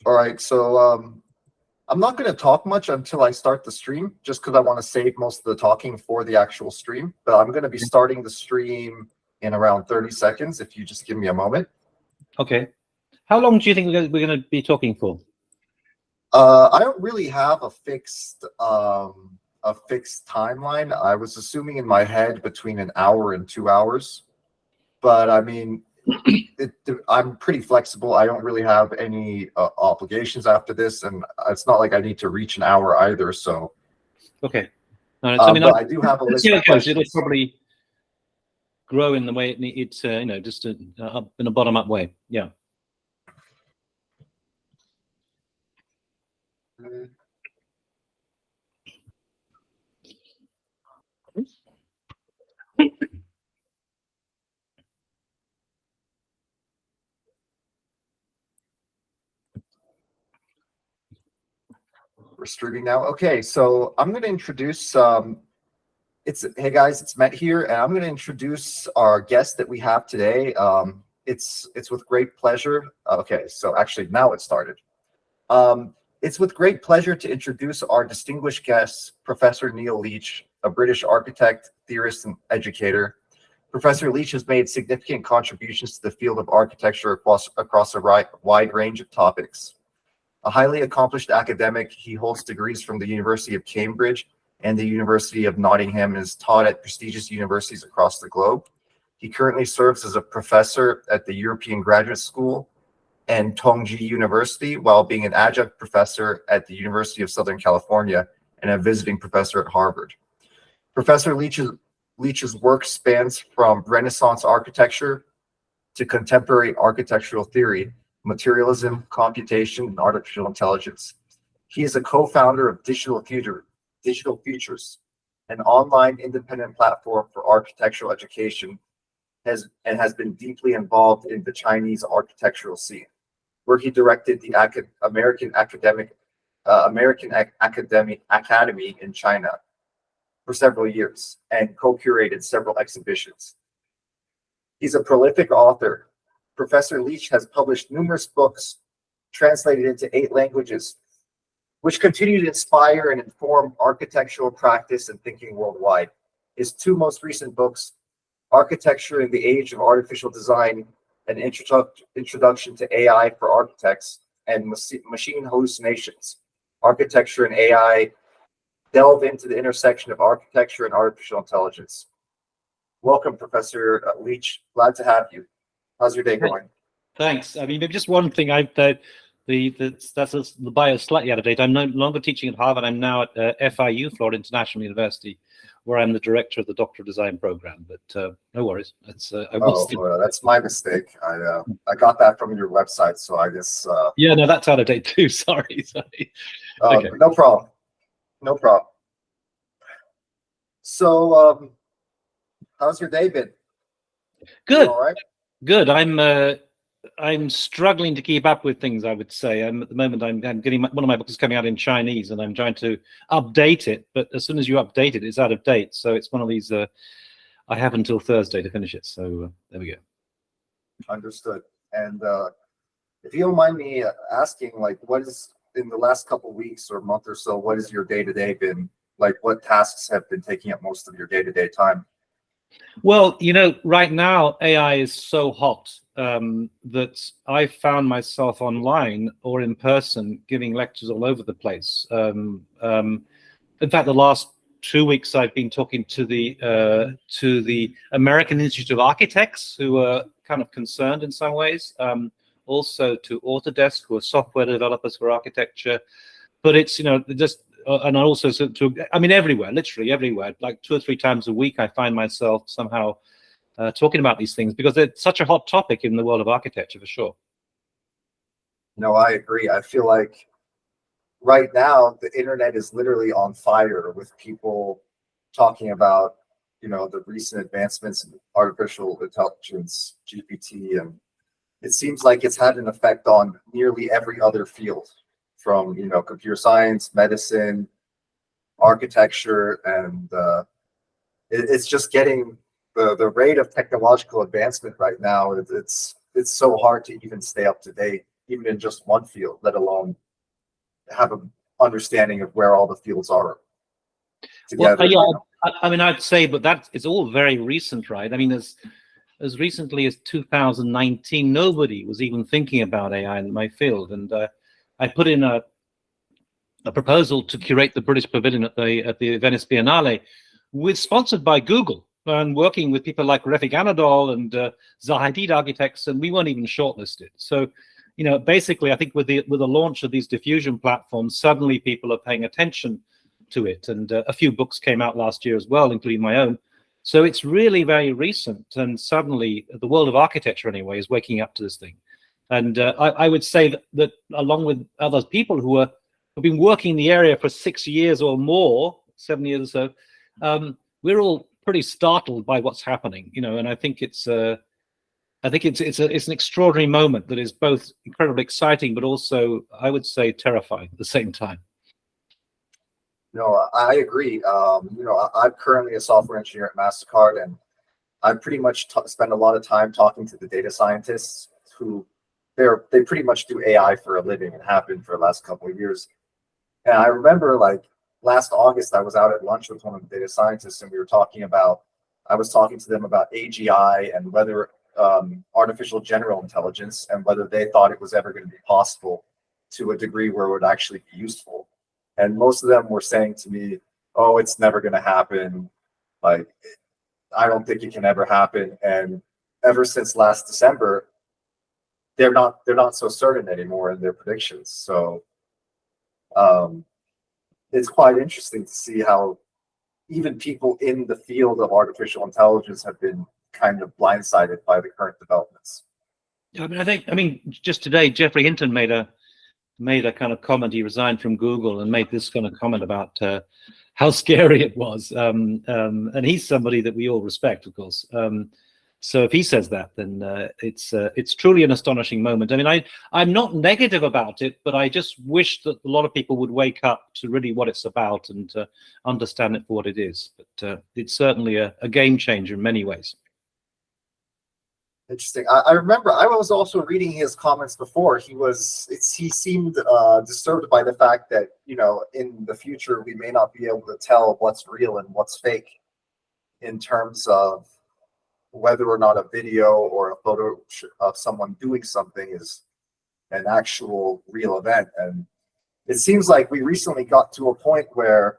All right, so I'm not going to talk much until I start the stream, just because I want to save most of the talking for the actual stream. But I'm going to be starting the stream in around 30 seconds, if you just give me a moment. Okay. How long do you think we're going to be talking for? I don't really have a fixed timeline. I was assuming in my head between an hour and 2 hours, but I mean, I'm pretty flexible. I don't really have any obligations after this, and it's not like I need to reach an hour either. So, okay. No, but I do have a list of questions. It'll probably grow in the way it needs, just up in a bottom-up way. Yeah. We're streaming now. Okay, so I'm going to introduce. Hey guys, it's Met here, and I'm going to introduce our guest that we have today. It's with great pleasure. Okay, so actually now it started. It's with great pleasure to introduce our distinguished guest, Professor Neil Leach, a British architect, theorist, and educator. Professor Leach has made significant contributions to the field of architecture across a wide range of topics. A highly accomplished academic, he holds degrees from the University of Cambridge and the University of Nottingham and is taught at prestigious universities across the globe. He currently serves as a professor at the European Graduate School and Tongji University, while being an adjunct professor at the University of Southern California and a visiting professor at Harvard. Professor Leach's work spans from Renaissance architecture to contemporary architectural theory, materialism, computation, and artificial intelligence. He is a co-founder of Digital Futures, an online independent platform for architectural education, and has been deeply involved in the Chinese architectural scene, where he directed the American Academy in China for several years and co-curated several exhibitions. He's a prolific author. Professor Leach has published numerous books translated into 8 languages, which continue to inspire and inform architectural practice and thinking worldwide. His 2 most recent books, Architecture in the Age of Artificial Design, an Introduction to AI for Architects, and Machine Hallucinations, Architecture and AI, delve into the intersection of architecture and artificial intelligence. Welcome, Professor Leach. Glad to have you. How's your day going? Thanks. I mean, maybe just one thing. The bio is slightly out of date. I'm no longer teaching at Harvard. I'm now at FIU, Florida International University, where I'm the director of the Doctor of Design program. But no worries. That's that's my mistake. I got that from your website, so I just. Yeah, no, that's out of date too. Sorry. Okay. No problem. No problem. So, how's your day been? Good. You all right? Good. I'm struggling to keep up with things, I would say. At the moment, I'm getting one of my books is coming out in Chinese, and I'm trying to update it. But as soon as you update it, it's out of date. So it's one of these. I have until Thursday to finish it. So there we go. Understood. And if you don't mind me asking, like, what is in the last couple of weeks or month or so, what has your day-to-day been like? What tasks have been taking up most of your day-to-day time? Well, right now AI is so hot that I found myself online or in person giving lectures all over the place. In fact, the last 2 weeks I've been talking to the American Institute of Architects, who are kind of concerned in some ways. Also to Autodesk, who are software developers for architecture. But it's just. And also everywhere, literally everywhere, like 2 or 3 times a week, I find myself somehow talking about these things because it's such a hot topic in the world of architecture, for sure. No, I agree. I feel like right now the internet is literally on fire with people talking about, the recent advancements in artificial intelligence, GPT, and it seems like it's had an effect on nearly every other field. From computer science, medicine, architecture, and it's just getting the rate of technological advancement right now. It's so hard to even stay up to date. even in just one field, let alone have an understanding of where all the fields are together. Well, yeah, I mean, I'd say, but that it's all very recent, right? I mean, as recently as 2019, nobody was even thinking about AI in my field, and I put in a proposal to curate the British Pavilion at the Venice Biennale, sponsored by Google, and working with people like Refik Anadol and Zaha Hadid architects, and we weren't even shortlisted. So, you know, basically, I think with the launch of these diffusion platforms, suddenly people are paying attention to it, and a few books came out last year as well, including my own. So it's really very recent, and suddenly the world of architecture, anyway, is waking up to this thing. And I would say that along with other people who have been working in the area for 6 years or more, 7 years or so, we're all pretty startled by what's happening, you know. And I think it's an extraordinary moment that is both incredibly exciting, but also, I would say, terrifying at the same time. No, I agree. You know, I'm currently a software engineer at MasterCard, and I pretty much spend a lot of time talking to the data scientists who they pretty much do AI for a living and have been for the last couple of years. And I remember, like, last August, I was out at lunch with one of the data scientists, and I was talking to them about AGI and whether artificial general intelligence, and whether they thought it was ever going to be possible to a degree where it would actually be useful. And most of them were saying to me, "Oh, it's never going to happen. Like, I don't think it can ever happen." And ever since last December, they're not so certain anymore in their predictions. So it's quite interesting to see how even people in the field of artificial intelligence have been kind of blindsided by the current developments. I mean, just today, Geoffrey Hinton made a kind of comment. He resigned from Google and made this kind of comment about how scary it was. And he's somebody that we all respect, of course. So if he says that, then it's truly an astonishing moment. I mean, I'm not negative about it, but I just wish that a lot of people would wake up to really what it's about and understand it for what it is. But it's certainly a game changer in many ways. Interesting. I remember I was also reading his comments before. He seemed disturbed by the fact that, you know, in the future we may not be able to tell what's real and what's fake in terms of whether or not a video or a photo of someone doing something is an actual real event. And it seems like we recently got to a point where,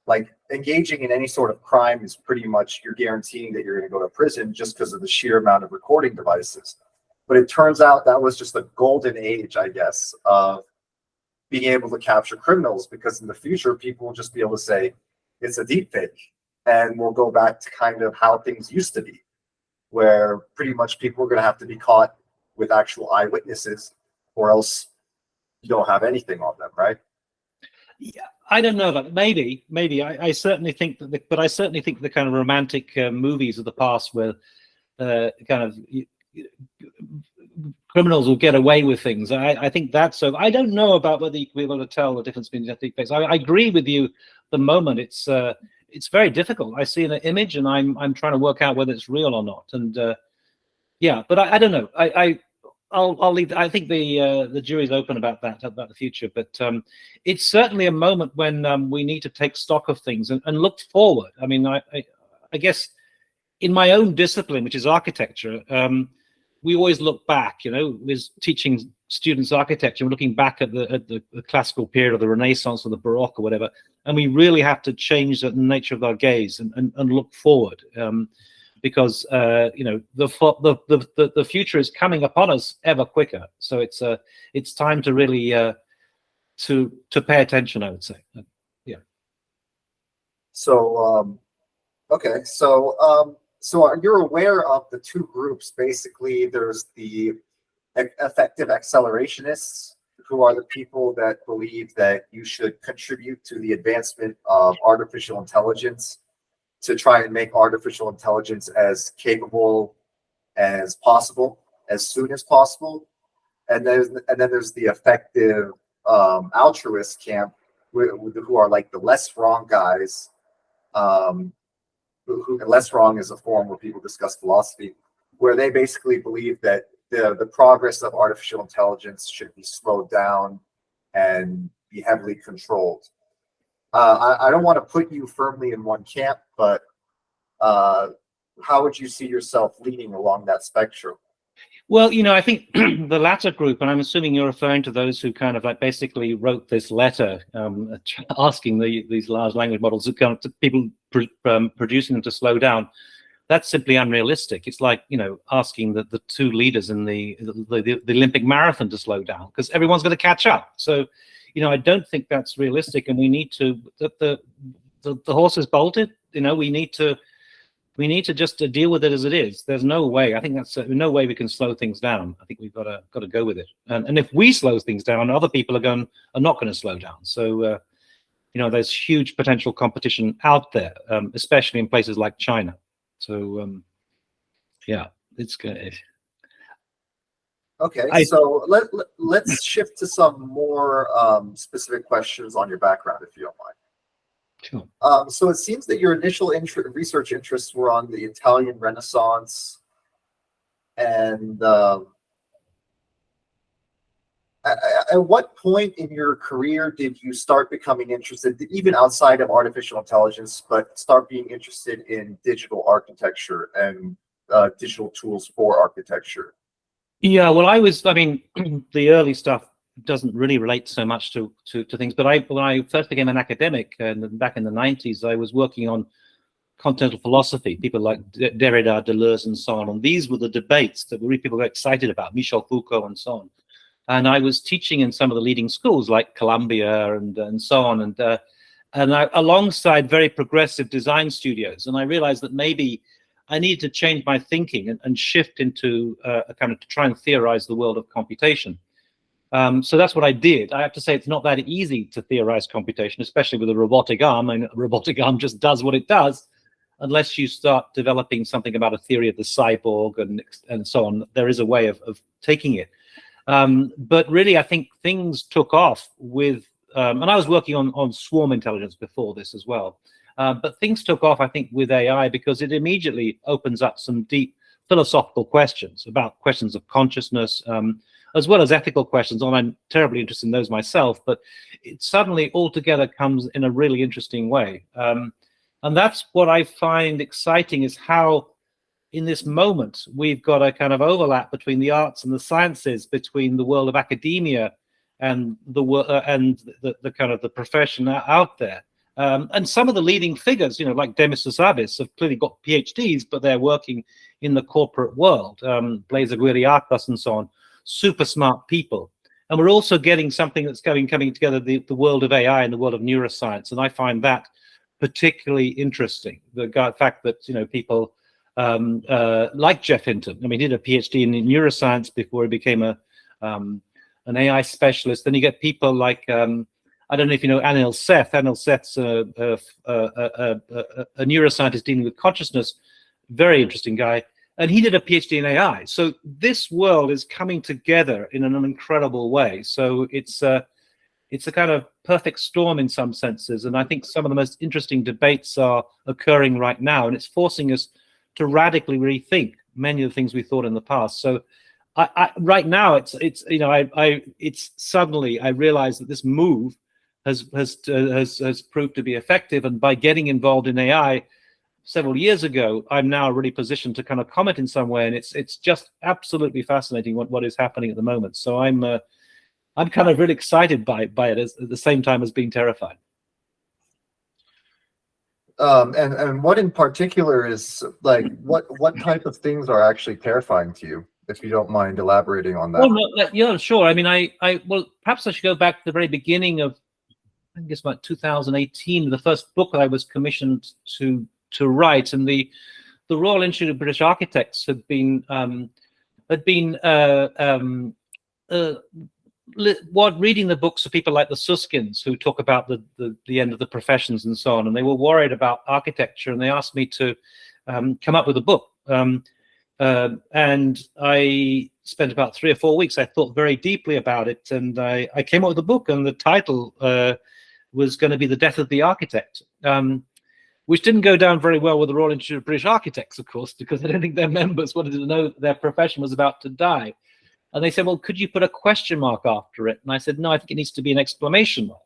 like, engaging in any sort of crime is pretty much, you're guaranteeing that you're going to go to prison just because of the sheer amount of recording devices. But it turns out that was just the golden age, I guess, of being able to capture criminals, because in the future, people will just be able to say it's a deep fake, and we'll go back to kind of how things used to be, where pretty much people are going to have to be caught with actual eyewitnesses, or else you don't have anything on them, right? Yeah, I don't know that. Maybe. I certainly think that, but I certainly think the kind of romantic movies of the past, where kind of criminals will get away with things. I think that's so. I don't know about whether you can be able to tell the difference between deep fakes. I agree with you. At the moment, it's very difficult. I see an image, and I'm trying to work out whether it's real or not. And yeah, but I don't know. I'll leave. I think the jury's open about that, about the future. But it's certainly a moment when we need to take stock of things and look forward. I mean, I guess in my own discipline, which is architecture, we always look back. You know, with teaching students architecture, we're looking back at the classical period, or the Renaissance, or the Baroque, or whatever, and we really have to change the nature of our gaze and look forward. Because you know, the future is coming upon us ever quicker. So it's time to really to pay attention, I would say. Yeah. So okay, so you're aware of the two groups. Basically, there's the effective accelerationists, who are the people that believe that you should contribute to the advancement of artificial intelligence, to try and make artificial intelligence as capable as possible, as soon as possible. And then there's the effective altruist camp, who are like the less wrong guys. Who less wrong is a forum where people discuss philosophy, where they basically believe that the progress of artificial intelligence should be slowed down and be heavily controlled. I don't want to put you firmly in one camp, but how would you see yourself leaning along that spectrum? Well, I think the latter group, and I'm assuming you're referring to those who kind of like basically wrote this letter asking these large language models to people producing them to slow down. That's simply unrealistic. It's like, asking the two leaders in the Olympic marathon to slow down, because everyone's going to catch up. So, I don't think that's realistic, and we need to, the horse is bolted. We need to just deal with it as it is. There's no way. I think that's no way we can slow things down. I think we've got to go with it. And if we slow things down, other people are not going to slow down. So there's huge potential competition out there, especially in places like China. So yeah, it's good. Okay, so let's shift to some more specific questions on your background, if you don't mind. Sure. So it seems that your initial research interests were on the Italian Renaissance, and at what point in your career did you start becoming interested, even outside of artificial intelligence, but start being interested in digital architecture and digital tools for architecture? Yeah, well, the early stuff doesn't really relate so much to things, but when I first became an academic back in the 90s, I was working on continental philosophy, people like Derrida, Deleuze, and so on. And these were the debates that people were excited about, Michel Foucault and so on. And I was teaching in some of the leading schools like Columbia and so on, and I, alongside very progressive design studios. And I realized that maybe I needed to change my thinking and shift into a kind of to try and theorize the world of computation. So that's what I did. I have to say it's not that easy to theorize computation, especially with a robotic arm. And a robotic arm just does what it does, unless you start developing something about a theory of the cyborg and so on. There is a way of taking it. But really, I think things took off with, and I was working on swarm intelligence before this as well. But things took off, I think, with AI because it immediately opens up some deep philosophical questions about questions of consciousness, as well as ethical questions. And I'm terribly interested in those myself, but it suddenly altogether comes in a really interesting way. And that's what I find exciting, is how in this moment we've got a kind of overlap between the arts and the sciences, between the world of academia and the kind of the profession out there. And some of the leading figures, like Demis Hassabis, have clearly got PhDs, but they're working in the corporate world. Blaise Aguirre-Arcos and so on, super smart people. And we're also getting something that's coming together, the world of AI and the world of neuroscience. And I find that particularly interesting. The fact that, people like Jeff Hinton, he did a PhD in neuroscience before he became an AI specialist. Then you get people like, I don't know if you know Anil Seth. Anil Seth's a neuroscientist dealing with consciousness, very interesting guy. And he did a PhD in AI. So this world is coming together in an incredible way. So it's a kind of perfect storm in some senses. And I think some of the most interesting debates are occurring right now. And it's forcing us to radically rethink many of the things we thought in the past. So right now, it's suddenly I realize that this move has proved to be effective. And by getting involved in AI several years ago, I'm now really positioned to kind of comment in some way, and it's just absolutely fascinating what is happening at the moment. So I'm kind of really excited by it at the same time as being terrified. And what in particular is like what type of things are actually terrifying to you, if you don't mind elaborating on that? Well, no, yeah, sure. Well, perhaps I should go back to the very beginning of, I think it's about 2018, the first book that I was commissioned to write, and the Royal Institute of British Architects had been reading the books of people like the Suskins, who talk about the end of the professions and so on, and they were worried about architecture, and they asked me to come up with a book. And I spent about 3 or 4 weeks. I thought very deeply about it, and I came up with a book, and the title was going to be The Death of the Architect. which didn't go down very well with the Royal Institute of British Architects, of course, because I don't think their members wanted to know that their profession was about to die. And they said, well, could you put a question mark after it? And I said, no, I think it needs to be an exclamation mark.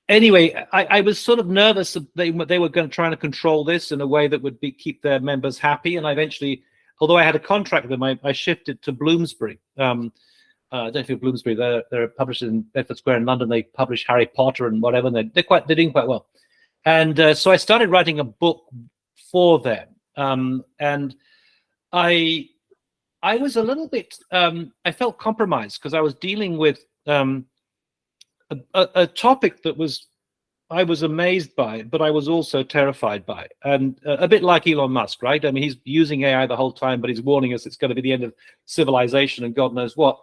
Anyway, I was sort of nervous that they were going to try to control this in a way that would keep their members happy. And I eventually, although I had a contract with them, I shifted to Bloomsbury. I don't know if you're Bloomsbury. They're published in Bedford Square in London. They publish Harry Potter and whatever. And they're doing quite well. And so I started writing a book for them. And I was a little bit, I felt compromised because I was dealing with a topic that I was amazed by, but I was also terrified by. And a bit like Elon Musk, right? I mean, he's using AI the whole time, but he's warning us it's going to be the end of civilization and God knows what.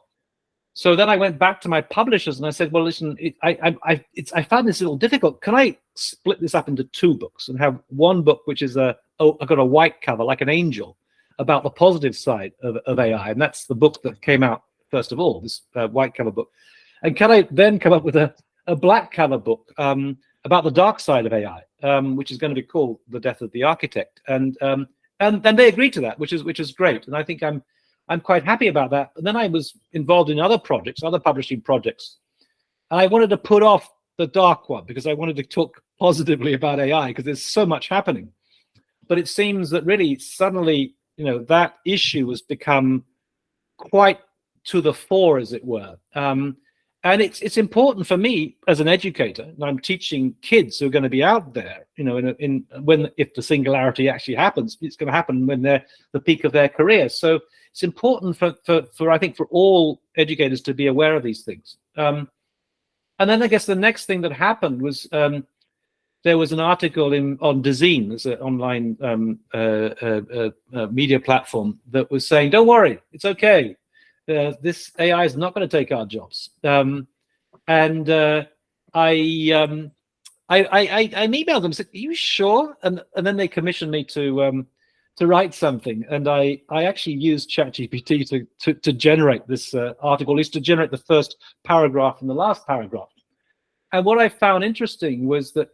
So then I went back to my publishers and I said, well, listen, I found this a little difficult. Can I split this up into 2 books and have one book, which is I've got a white cover, like an angel, about the positive side of AI. And that's the book that came out, first of all, this white cover book. And can I then come up with a black cover book about the dark side of AI, which is going to be called The Death of the Architect? And they agreed to that, which is great. And I think I'm quite happy about that. And then I was involved in other projects, other publishing projects. And I wanted to put off the dark one because I wanted to talk positively about AI because there's so much happening. But it seems that really suddenly, that issue has become quite to the fore, as it were. And it's important for me as an educator, and I'm teaching kids who are going to be out there, if the singularity actually happens, it's going to happen when they're the peak of their career. So it's important for I think for all educators to be aware of these things. And then I guess the next thing that happened was there was an article on Dezeen, there's an online media platform that was saying, don't worry, it's okay. This AI is not going to take our jobs. I emailed them and said, are you sure? And then they commissioned me to write something. And I actually used ChatGPT to generate this article, at least to generate the first paragraph and the last paragraph. And what I found interesting was that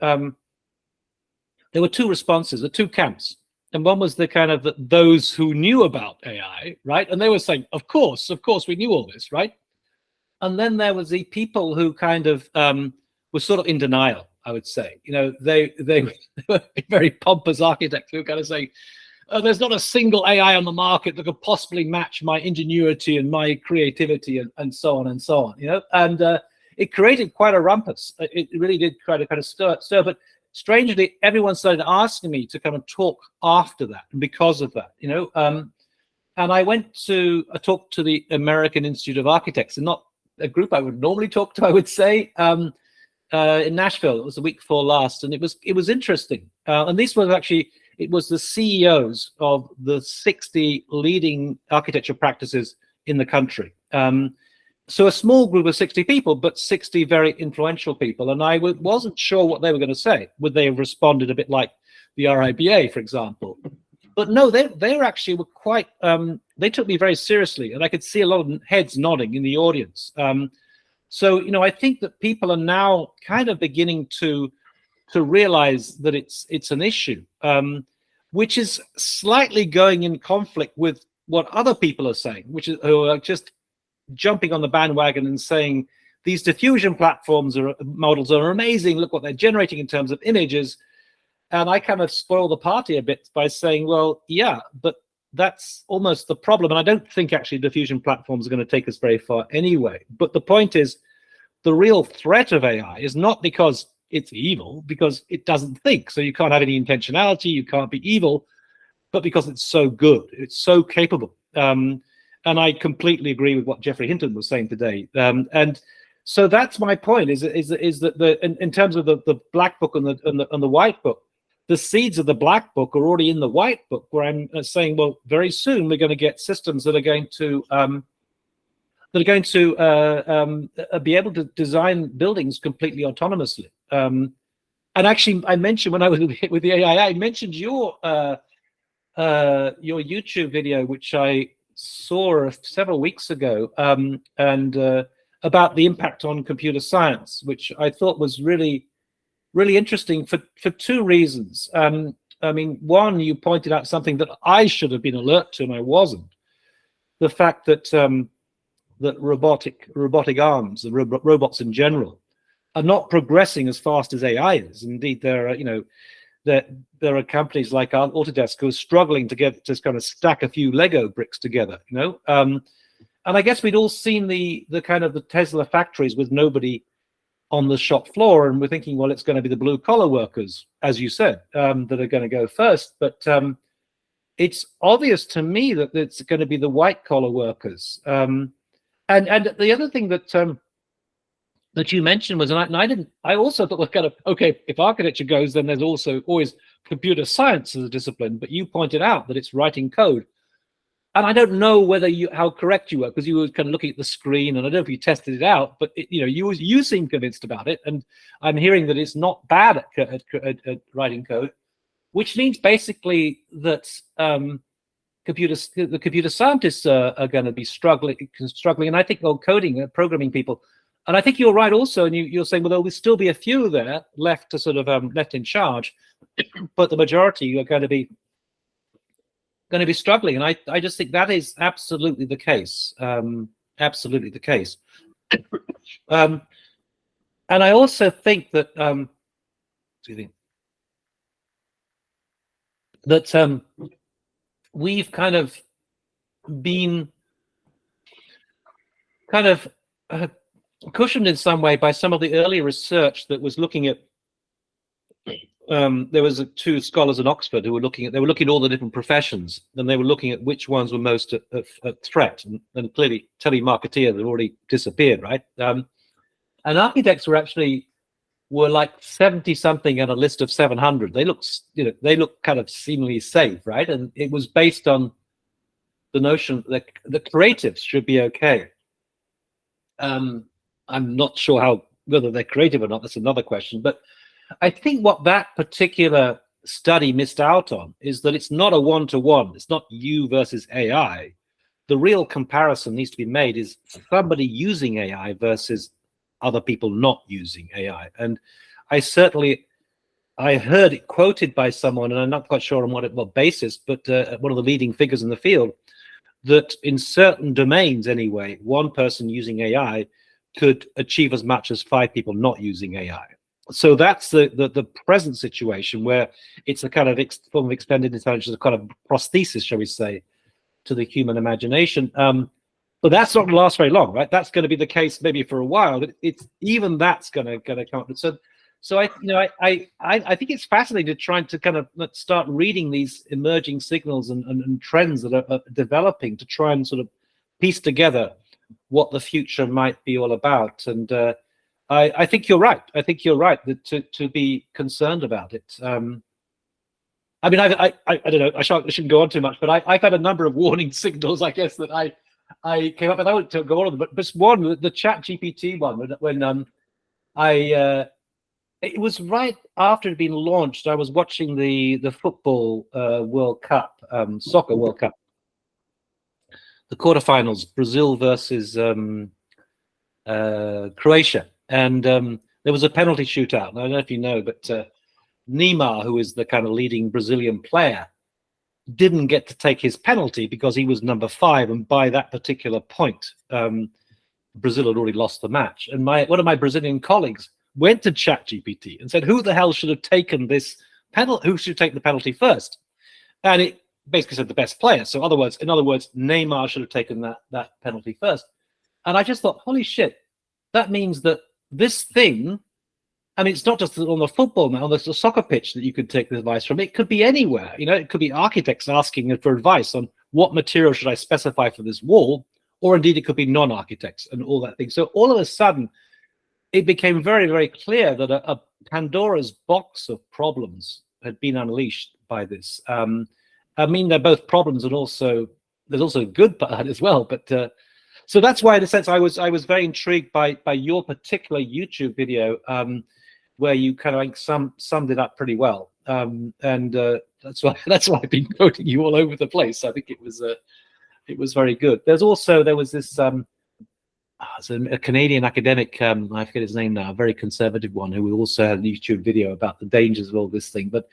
there were 2 responses, the 2 camps. And one was the kind of those who knew about AI, right? And they were saying, of course, we knew all this, right? And then there was the people who kind of were sort of in denial, I would say. They were very pompous architects who were kind of saying, there's not a single AI on the market that could possibly match my ingenuity and my creativity and so on and so on, And it created quite a rumpus. It really did try to kind of stir. But strangely, everyone started asking me to kind of talk after that, and because of that, and I went to talk to the American Institute of Architects, and not a group I would normally talk to, I would say, in Nashville. It was the week before last, and it was interesting. And this was actually, it was the CEOs of the 60 leading architecture practices in the country. So a small group of 60 people, but 60 very influential people. And I wasn't sure what they were going to say. Would they have responded a bit like the RIBA, for example? But no, they were quite, they took me very seriously. And I could see a lot of heads nodding in the audience. So, I think that people are now kind of beginning to realize that it's an issue, which is slightly going in conflict with what other people are saying, who are just jumping on the bandwagon and saying these diffusion models are amazing. Look what they're generating in terms of images. And I kind of spoil the party a bit by saying, well, yeah, but that's almost the problem. And I don't think actually diffusion platforms are going to take us very far anyway. But the point is, the real threat of AI is not because it's evil, because it doesn't think. So you can't have any intentionality, you can't be evil, but because it's so good, it's so capable. And I completely agree with what Geoffrey Hinton was saying today. And so that's my point: is that in terms of the black book and the white book, the seeds of the black book are already in the white book, where I'm saying, well, very soon we're going to get systems that are going to be able to design buildings completely autonomously. And actually, I mentioned when I was with the AI, I mentioned your YouTube video, which I saw several weeks ago, and about the impact on computer science, which I thought was really really interesting for two reasons. I mean, one, you pointed out something that I should have been alert to and I wasn't. The fact that that robotic arms, the robots in general, are not progressing as fast as AI is. Indeed, there are, you know, there are companies like Autodesk who are struggling to get just kind of stack a few Lego bricks together, you know. And I guess we'd all seen the kind of the Tesla factories with nobody on the shop floor, and we're thinking, well, it's going to be the blue collar workers, as you said, that are going to go first. But it's obvious to me that it's going to be the white collar workers. And the other thing that that you mentioned was, and I didn't, I also thought, well, kind of, okay, if architecture goes, then there's also always computer science as a discipline. But you pointed out that it's writing code. And I don't know whether how correct you were, because you were kind of looking at the screen, and I don't know if you tested it out, but you know, you seem convinced about it, and I'm hearing that it's not bad at writing code, which means basically that the computer scientists are going to be struggling, and I think coding, programming people, and I think you're right also, and you're saying, well, there will still be a few there left to sort of left in charge, but the majority are going to be struggling, and I just think that is absolutely the case, absolutely the case. And I also think that we've kind of been cushioned in some way by some of the early research that was looking at. There was two scholars in Oxford who were looking at all the different professions, and they were looking at which ones were most at threat. And clearly, telemarketeers had already disappeared, right? And architects were like 70 something on a list of 700. They look kind of seemingly safe, right? And it was based on the notion that the creatives should be okay. I'm not sure whether they're creative or not. That's another question, but I think what that particular study missed out on is that it's not a one-to-one. It's not you versus AI. The real comparison needs to be made is somebody using AI versus other people not using AI. And I heard it quoted by someone, and I'm not quite sure on what basis, but one of the leading figures in the field, that in certain domains anyway, one person using AI could achieve as much as 5 people not using AI. So that's the present situation, where it's a kind of form of extended intelligence, a kind of prosthesis, shall we say, to the human imagination. But that's not going to last very long, right? That's going to be the case maybe for a while. But even that's going to come up. So I think it's fascinating to try to kind of start reading these emerging signals and trends that are developing, to try and sort of piece together what the future might be all about. And I think you're right. I think you're right that to be concerned about it. I mean, I don't know. I shouldn't go on too much, but I've had a number of warning signals, I guess, that I came up, and I won't go on them. But this one, the ChatGPT one, when it was right after it had been launched. I was watching the football World Cup, soccer World Cup, the quarterfinals, Brazil versus Croatia. And there was a penalty shootout. And I don't know if you know, but Neymar, who is the kind of leading Brazilian player, didn't get to take his penalty because he was number 5. And by that particular point, Brazil had already lost the match. And one of my Brazilian colleagues went to ChatGPT and said, who the hell should have taken this penalty? Who should take the penalty first? And it basically said the best player. So in other words, Neymar should have taken that penalty first. And I just thought, holy shit, that means that this thing, I mean, it's not just on the football now, there's a soccer pitch that you could take the advice from. It could be anywhere. You know, it could be architects asking for advice on what material should I specify for this wall, or indeed it could be non-architects and all that thing. So all of a sudden, it became very, very clear that a Pandora's box of problems had been unleashed by this. I mean, they're both problems, and also there's also a good part as well. But so that's why, in a sense, I was very intrigued by your particular YouTube video, where you kind of like summed it up pretty well. And that's why I've been quoting you all over the place. I think it was very good. There was this. it's a Canadian academic, I forget his name now, a very conservative one, who also had a YouTube video about the dangers of all this thing. But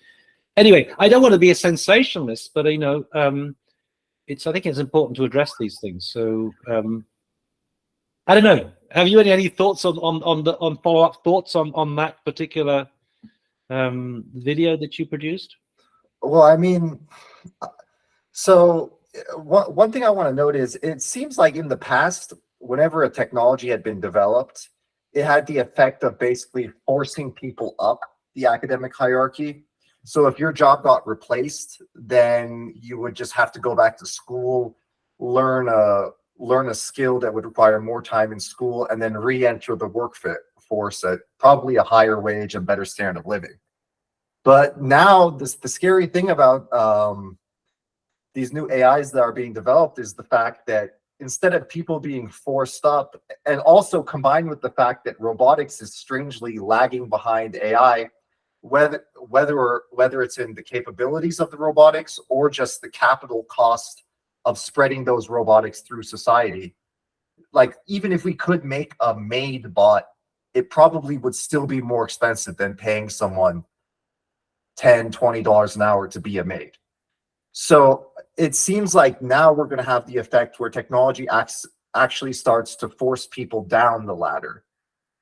anyway, I don't want to be a sensationalist, but I think it's important to address these things. So I don't know. Have you any thoughts on follow-up thoughts on that particular video that you produced? Well, I mean, so one thing I want to note is it seems like in the past, whenever a technology had been developed, it had the effect of basically forcing people up the academic hierarchy. So if your job got replaced, then you would just have to go back to school, learn a skill that would require more time in school, and then re-enter the workforce at probably a higher wage and better standard of living. But now the scary thing about these new AIs that are being developed is the fact that instead of people being forced up, and also combined with the fact that robotics is strangely lagging behind AI, whether it's in the capabilities of the robotics or just the capital cost of spreading those robotics through society. Like, even if we could make a maid bot, it probably would still be more expensive than paying someone $10-20 an hour to be a maid. So it seems like now we're going to have the effect where technology actually starts to force people down the ladder.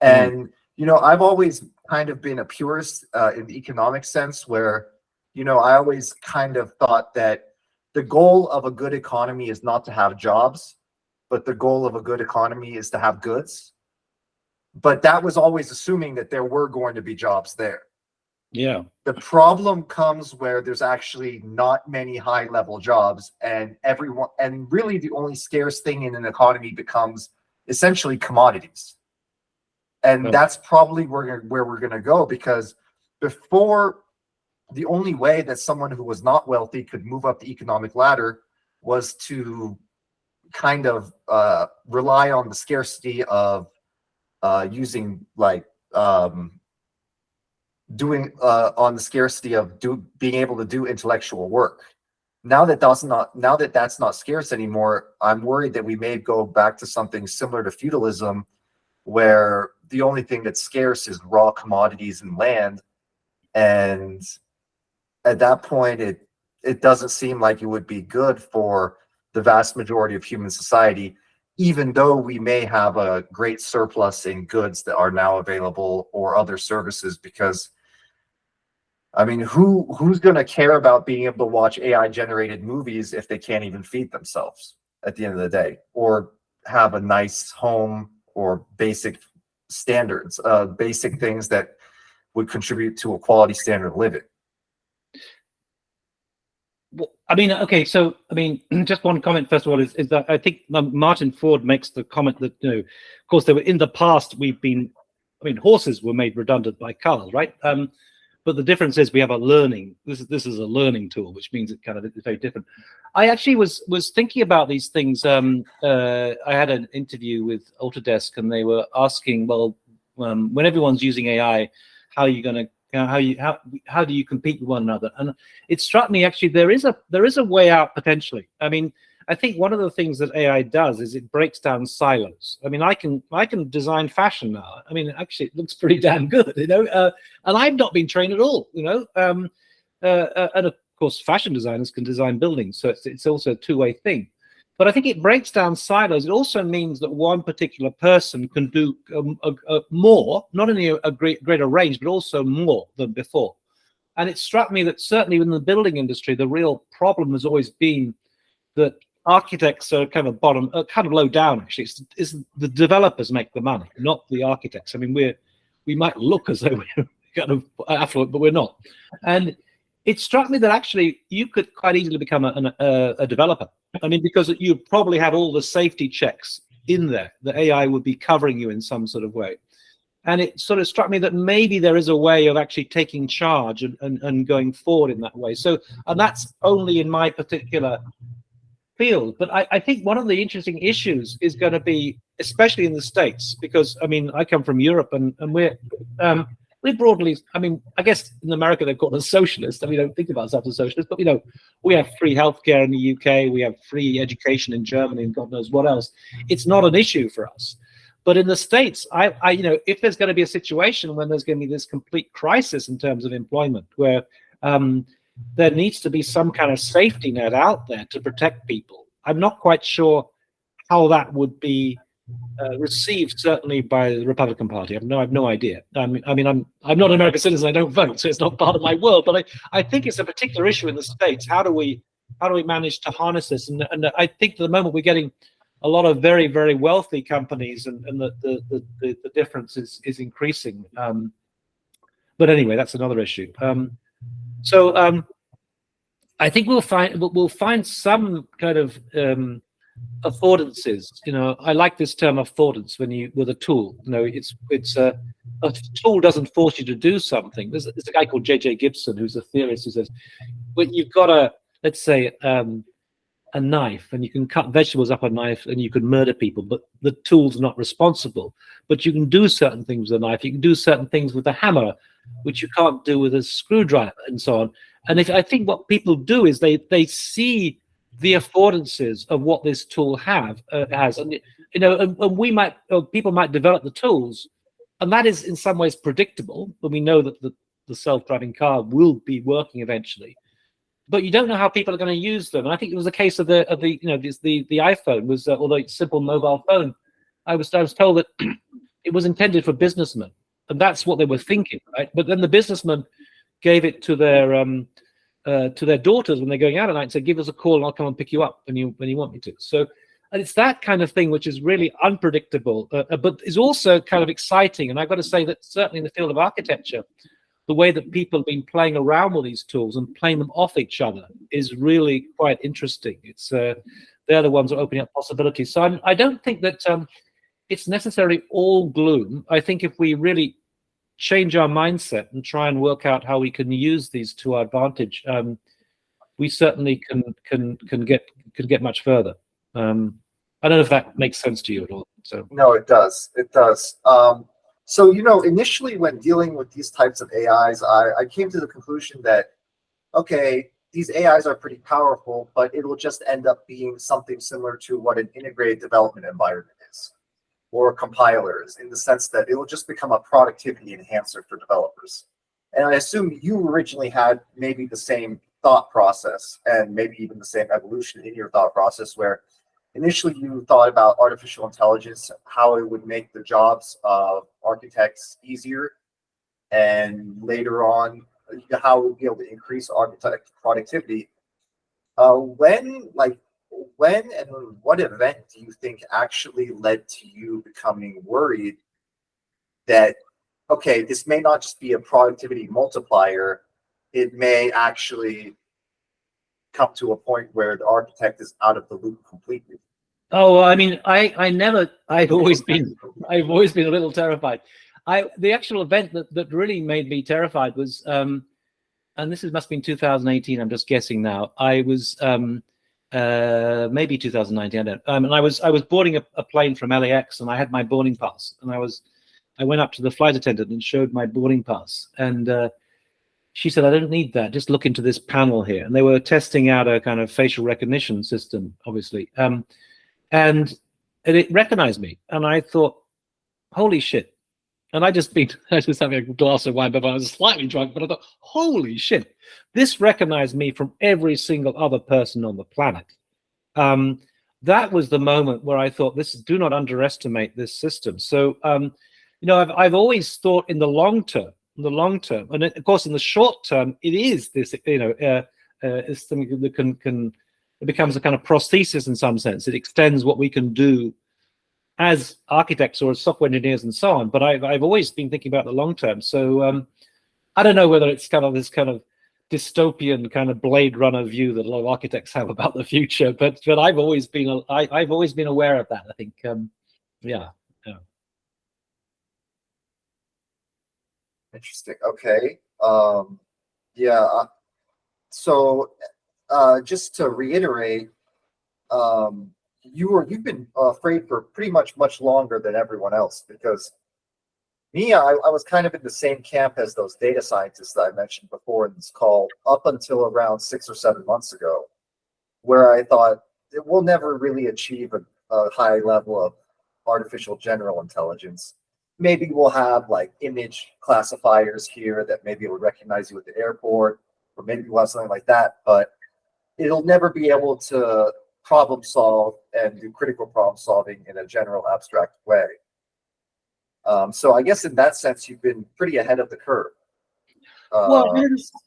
And I've always kind of been a purist in the economic sense, where I always kind of thought that the goal of a good economy is not to have jobs, but the goal of a good economy is to have goods. But that was always assuming that there were going to be jobs there. Yeah. The problem comes where there's actually not many high-level jobs, and really the only scarce thing in an economy becomes essentially commodities. And that's probably where we're going to go, because before, the only way that someone who was not wealthy could move up the economic ladder was to kind of rely on the scarcity of being able to do intellectual work. Now that that's not scarce anymore, I'm worried that we may go back to something similar to feudalism, where the only thing that's scarce is raw commodities and land. And at that point, it doesn't seem like it would be good for the vast majority of human society, even though we may have a great surplus in goods that are now available or other services. Because I mean, who's going to care about being able to watch AI generated movies if they can't even feed themselves at the end of the day, or have a nice home, or basic standards, basic things that would contribute to a quality standard of living? Well, I mean, okay, so I mean, just one comment first of all is that I think Martin Ford makes the comment that, of course, there were, in the past, horses were made redundant by cars, right? But the difference is we have a learning. This is a learning tool, which means it kind of is very different. I actually was thinking about these things. I had an interview with Autodesk, and they were asking, well, when everyone's using AI, how are you going to how do you compete with one another? And it struck me, actually, there is a way out potentially. I mean, I think one of the things that AI does is it breaks down silos. I mean, I can design fashion now. I mean, actually, it looks pretty damn good, and I've not been trained at all, and of course, fashion designers can design buildings, so it's also a two-way thing. But I think it breaks down silos. It also means that one particular person can do more, not only a greater range, but also more than before. And it struck me that certainly in the building industry, the real problem has always been that architects are kind of low down. Actually, it's the developers make the money, not the architects. I mean, we might look as though we're kind of affluent, but we're not. And it struck me that actually you could quite easily become a developer. I mean, because you probably have all the safety checks in there. The AI would be covering you in some sort of way. And it sort of struck me that maybe there is a way of actually taking charge and going forward in that way. So, and that's only in my particular field. But I think one of the interesting issues is going to be, especially in the States, because, I mean, I come from Europe, and we broadly, I mean, I guess in America they've called us socialists, and we don't think of ourselves as socialists, but we have free healthcare in the UK, we have free education in Germany, and God knows what else. It's not an issue for us. But in the States, if there's going to be a situation when there's going to be this complete crisis in terms of employment, where there needs to be some kind of safety net out there to protect people, I'm not quite sure how that would be received, certainly by the Republican Party. I have no idea. I'm not an American citizen. I don't vote, so it's not part of my world. But I think it's a particular issue in the States. How do we manage to harness this? And I think at the moment we're getting a lot of very, very wealthy companies, and the difference is increasing. But anyway, that's another issue. I think we'll find some kind of affordances. I like this term affordance with a tool. It's a tool doesn't force you to do something. There's a guy called J.J. Gibson who's a theorist who says, well, you've got let's say a knife, and you can cut vegetables up a knife and you can murder people, but the tool's not responsible. But you can do certain things with a knife. You can do certain things with a hammer, which you can't do with a screwdriver, and so on. And I think what people do is they see the affordances of what this tool has, and and people might develop the tools, and that is in some ways predictable. But we know that the self-driving car will be working eventually. But you don't know how people are going to use them. And I think it was the case of the iPhone was, although it's a simple mobile phone, I was told that it was intended for businessmen, and that's what they were thinking, right? But then the businessmen gave it to their daughters when they're going out at night and said, "Give us a call and I'll come and pick you up when you want me to." So, and it's that kind of thing which is really unpredictable, but is also kind of exciting. And I've got to say that certainly in the field of architecture, the way that people have been playing around with these tools and playing them off each other is really quite interesting. It's they're the ones that are opening up possibilities. So I don't think that it's necessarily all gloom. I think if we really change our mindset and try and work out how we can use these to our advantage, we certainly can get much further. I don't know if that makes sense to you at all. So no, it does. It does. So, initially when dealing with these types of AIs, I came to the conclusion that, okay, these AIs are pretty powerful, but it will just end up being something similar to what an integrated development environment is, or compilers, in the sense that it will just become a productivity enhancer for developers. And I assume you originally had maybe the same thought process, and maybe even the same evolution in your thought process, where initially you thought about artificial intelligence, how it would make the jobs of architects easier, and later on how it would be able to increase architect productivity. When and what event do you think actually led to you becoming worried that, okay, this may not just be a productivity multiplier, it may actually come to a point where the architect is out of the loop completely? Oh, I mean, I've always been a little terrified. The actual event that really made me terrified was, and this must have been 2018. I'm just guessing now. I was maybe 2019. I don't. And I was boarding a plane from LAX, and I had my boarding pass, and I went up to the flight attendant and showed my boarding pass, and she said, "I don't need that. Just look into this panel here." And they were testing out a kind of facial recognition system, obviously. And it recognized me, and I thought, "Holy shit!" And I was just having a glass of wine, but I was slightly drunk. But I thought, "Holy shit! This recognized me from every single other person on the planet." That was the moment where I thought, do not underestimate this system. So, I've always thought in the long term, and of course in the short term, it is this, it's something that it becomes a kind of prosthesis in some sense. It extends what we can do as architects or as software engineers and so on. But I've always been thinking about the long term. So I don't know whether it's kind of this kind of dystopian kind of Blade Runner view that a lot of architects have about the future, but I've always been aware of that. I think, yeah. Interesting. Okay. Yeah. So, just to reiterate, you've been afraid for pretty much longer than everyone else, because me, I was kind of in the same camp as those data scientists that I mentioned before in this call, up until around 6 or 7 months ago, where I thought it will never really achieve a high level of artificial general intelligence. Maybe we'll have like image classifiers here that maybe will recognize you at the airport, or maybe we'll have something like that, but it'll never be able to problem solve and do critical problem solving in a general abstract way. So I guess in that sense, you've been pretty ahead of the curve. Well,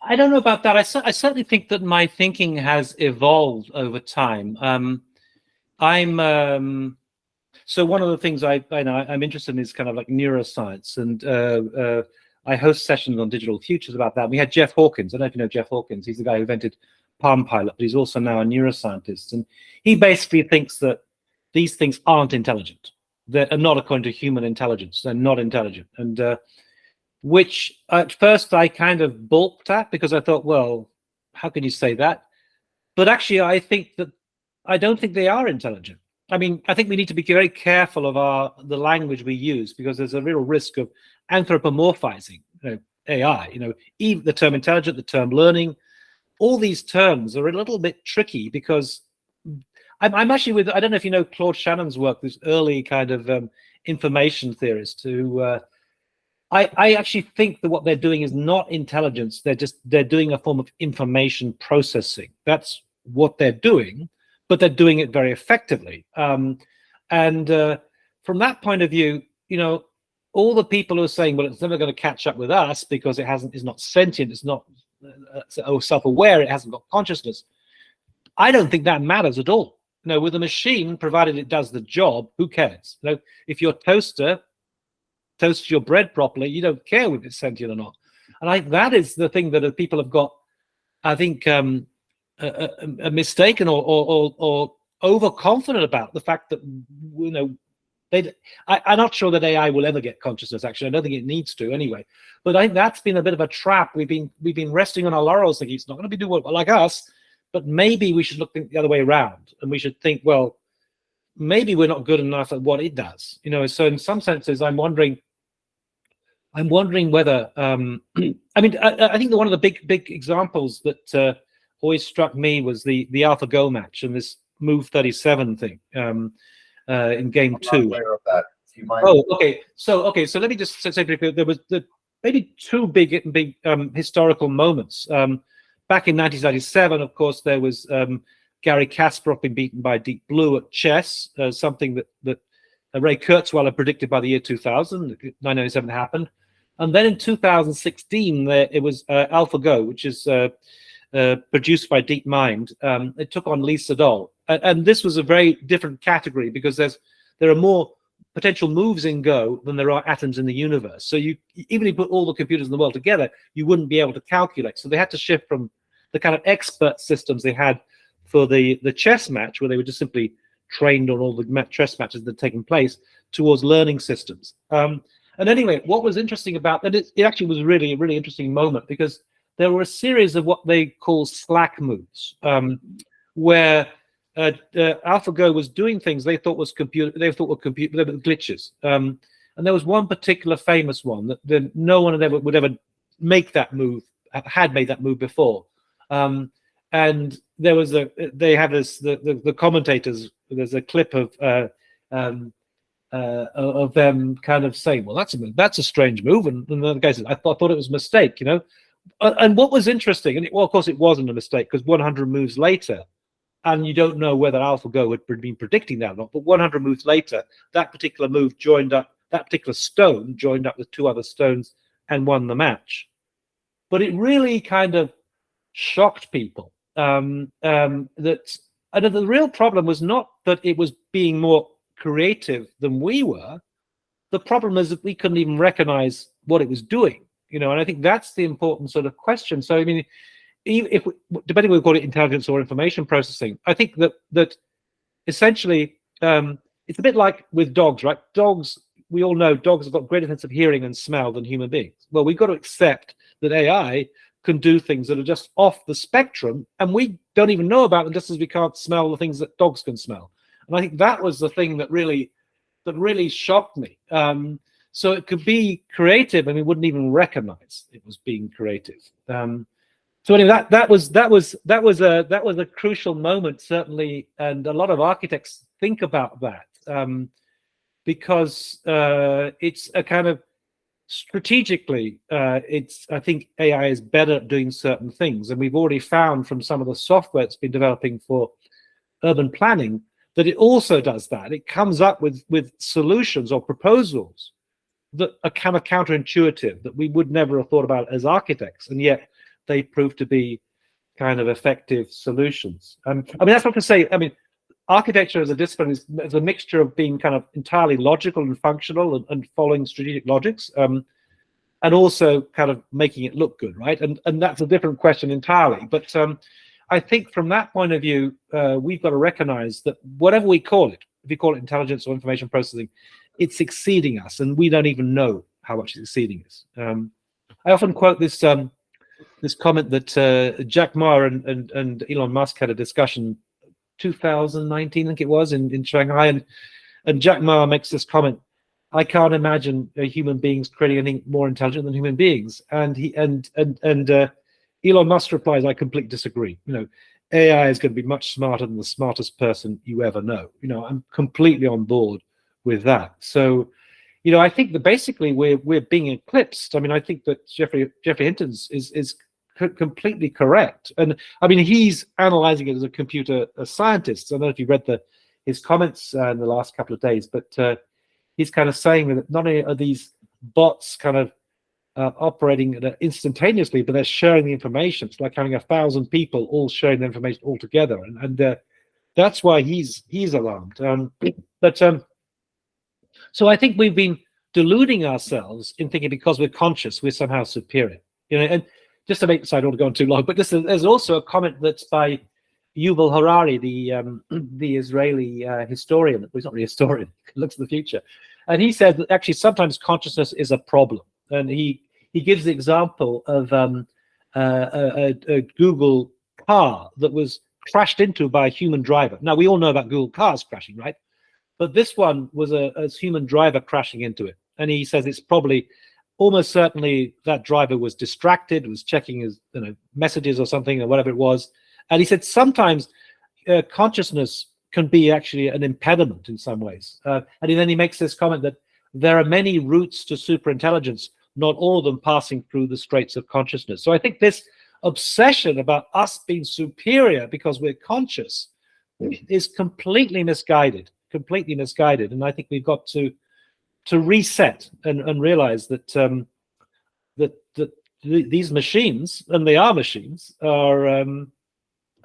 I don't know about that. I certainly think that my thinking has evolved over time. So one of the things I know I'm interested in is kind of like neuroscience, and I host sessions on digital futures about that. We had Jeff Hawkins. I don't know if you know Jeff Hawkins. He's the guy who invented Palm Pilot, but he's also now a neuroscientist, and he basically thinks that these things aren't intelligent. They're not according to human intelligence. They're not intelligent, and which at first I kind of balked at, because I thought, well, how can you say that? But actually, I don't think they are intelligent. I mean, I think we need to be very careful of the language we use, because there's a real risk of anthropomorphizing AI. Even the term intelligent, the term learning, all these terms are a little bit tricky, because I'm actually with, I don't know if you know Claude Shannon's work, this early kind of information theorist who I actually think that what they're doing is not intelligence. They're doing a form of information processing. That's what they're doing, but they're doing it very effectively. And from that point of view, all the people who are saying, well, it's never going to catch up with us because it's not sentient, it's not self-aware, it hasn't got consciousness. I don't think that matters at all. With a machine, provided it does the job, who cares? If your toaster toast your bread properly, you don't care if it's sentient or not. And that is the thing that people have got, I think, a mistaken or overconfident about, the fact that I'm not sure that AI will ever get consciousness. Actually, I don't think it needs to anyway. But I think that's been a bit of a trap. We've been resting on our laurels, thinking it's not going to be doing like us. But maybe we should look the other way around, and we should think, well, maybe we're not good enough at what it does. So in some senses, I'm wondering whether I mean, I think that one of the big examples that always struck me was the AlphaGo match and this Move 37 thing in game 2. I'm aware of that. Do you mind? Oh, okay. So let me just say briefly, there was maybe two big historical moments. Back in 1997, of course, there was Gary Kasparov being beaten by Deep Blue at chess, something that Ray Kurzweil had predicted by the year 2000. 1997 happened. And then in 2016, it was AlphaGo, which is produced by DeepMind. It took on Lee Sedol. And this was a very different category, because there are more potential moves in Go than there are atoms in the universe. So even if you put all the computers in the world together, you wouldn't be able to calculate. So they had to shift from the kind of expert systems they had for the chess match, where they were just simply trained on all the chess matches that had taken place, towards learning systems. And anyway, what was interesting about that, it actually was really a really interesting moment, because there were a series of what they call slack moves, where AlphaGo was doing things they thought were glitches. And there was one particular famous one that no one would ever make that move, had made that move before. And there was the commentators. There's a clip of them kind of saying, "Well, that's a strange move," and the guy said, "I thought it was a mistake," And what was interesting, and of course it wasn't a mistake, because 100 moves later, and you don't know whether AlphaGo had been predicting that or not, but 100 moves later, that particular move that particular stone joined up with two other stones and won the match. But it really kind of shocked people. That the real problem was not that it was being more creative than we were. The problem is that we couldn't even recognize what it was doing, and I think that's the important sort of question. So I mean, if depending on whether we call it intelligence or information processing, I think that essentially it's a bit like with dogs, right? Dogs, we all know dogs have got greater sense of hearing and smell than human beings. Well, we've got to accept that AI can do things that are just off the spectrum, and we don't even know about them, just as we can't smell the things that dogs can smell. And I think that was the thing that really shocked me. So it could be creative, and we wouldn't even recognize it was being creative. So anyway, that was a crucial moment, certainly, and a lot of architects think about that. because it's a kind of strategically, I think AI is better at doing certain things, and we've already found from some of the software it's been developing for urban planning that it also does that. It comes up with solutions or proposals that are kind of counterintuitive, that we would never have thought about as architects, and yet they prove to be kind of effective solutions. I mean, that's not to say, I mean, architecture as a discipline is a mixture of being kind of entirely logical and functional and following strategic logics, and also kind of making it look good, right? And that's a different question entirely. But I think from that point of view, we've got to recognize that whatever we call it, if you call it intelligence or information processing, it's exceeding us, and we don't even know how much it's exceeding us. I often quote this comment that Jack Ma and Elon Musk had a discussion 2019, I think it was, in Shanghai, and Jack Ma makes this comment: "I can't imagine human beings creating anything more intelligent than human beings." And Elon Musk replies, "I completely disagree. You know, AI is going to be much smarter than the smartest person you ever know." You know, I'm completely on board with that. So, you know, I think that basically we're being eclipsed. I mean, I think that Jeffrey Hinton is completely correct, and I mean, he's analyzing it as a computer scientist. I don't know if you read his comments in the last couple of days, but he's kind of saying that not only are these bots kind of operating instantaneously, but they're sharing the information. It's like having 1,000 people all sharing the information all together, and that's why he's alarmed. So I think we've been deluding ourselves in thinking because we're conscious, we're somehow superior. You know, and just to make, so I don't want to go on too long, but there's also a comment that's by Yuval Harari, the Israeli historian. Well, he's not really a historian; he looks to the future, and he said that actually sometimes consciousness is a problem. And he gives the example of a Google car that was crashed into by a human driver. Now we all know about Google cars crashing, right? But this one was a human driver crashing into it, and he says it's probably almost certainly that driver was distracted, was checking his messages or something or whatever it was. And he said sometimes consciousness can be actually an impediment in some ways. And then he makes this comment that there are many routes to superintelligence, not all of them passing through the straits of consciousness. So I think this obsession about us being superior because we're conscious is completely misguided. And I think we've got to reset and realize that these machines, and they are machines, are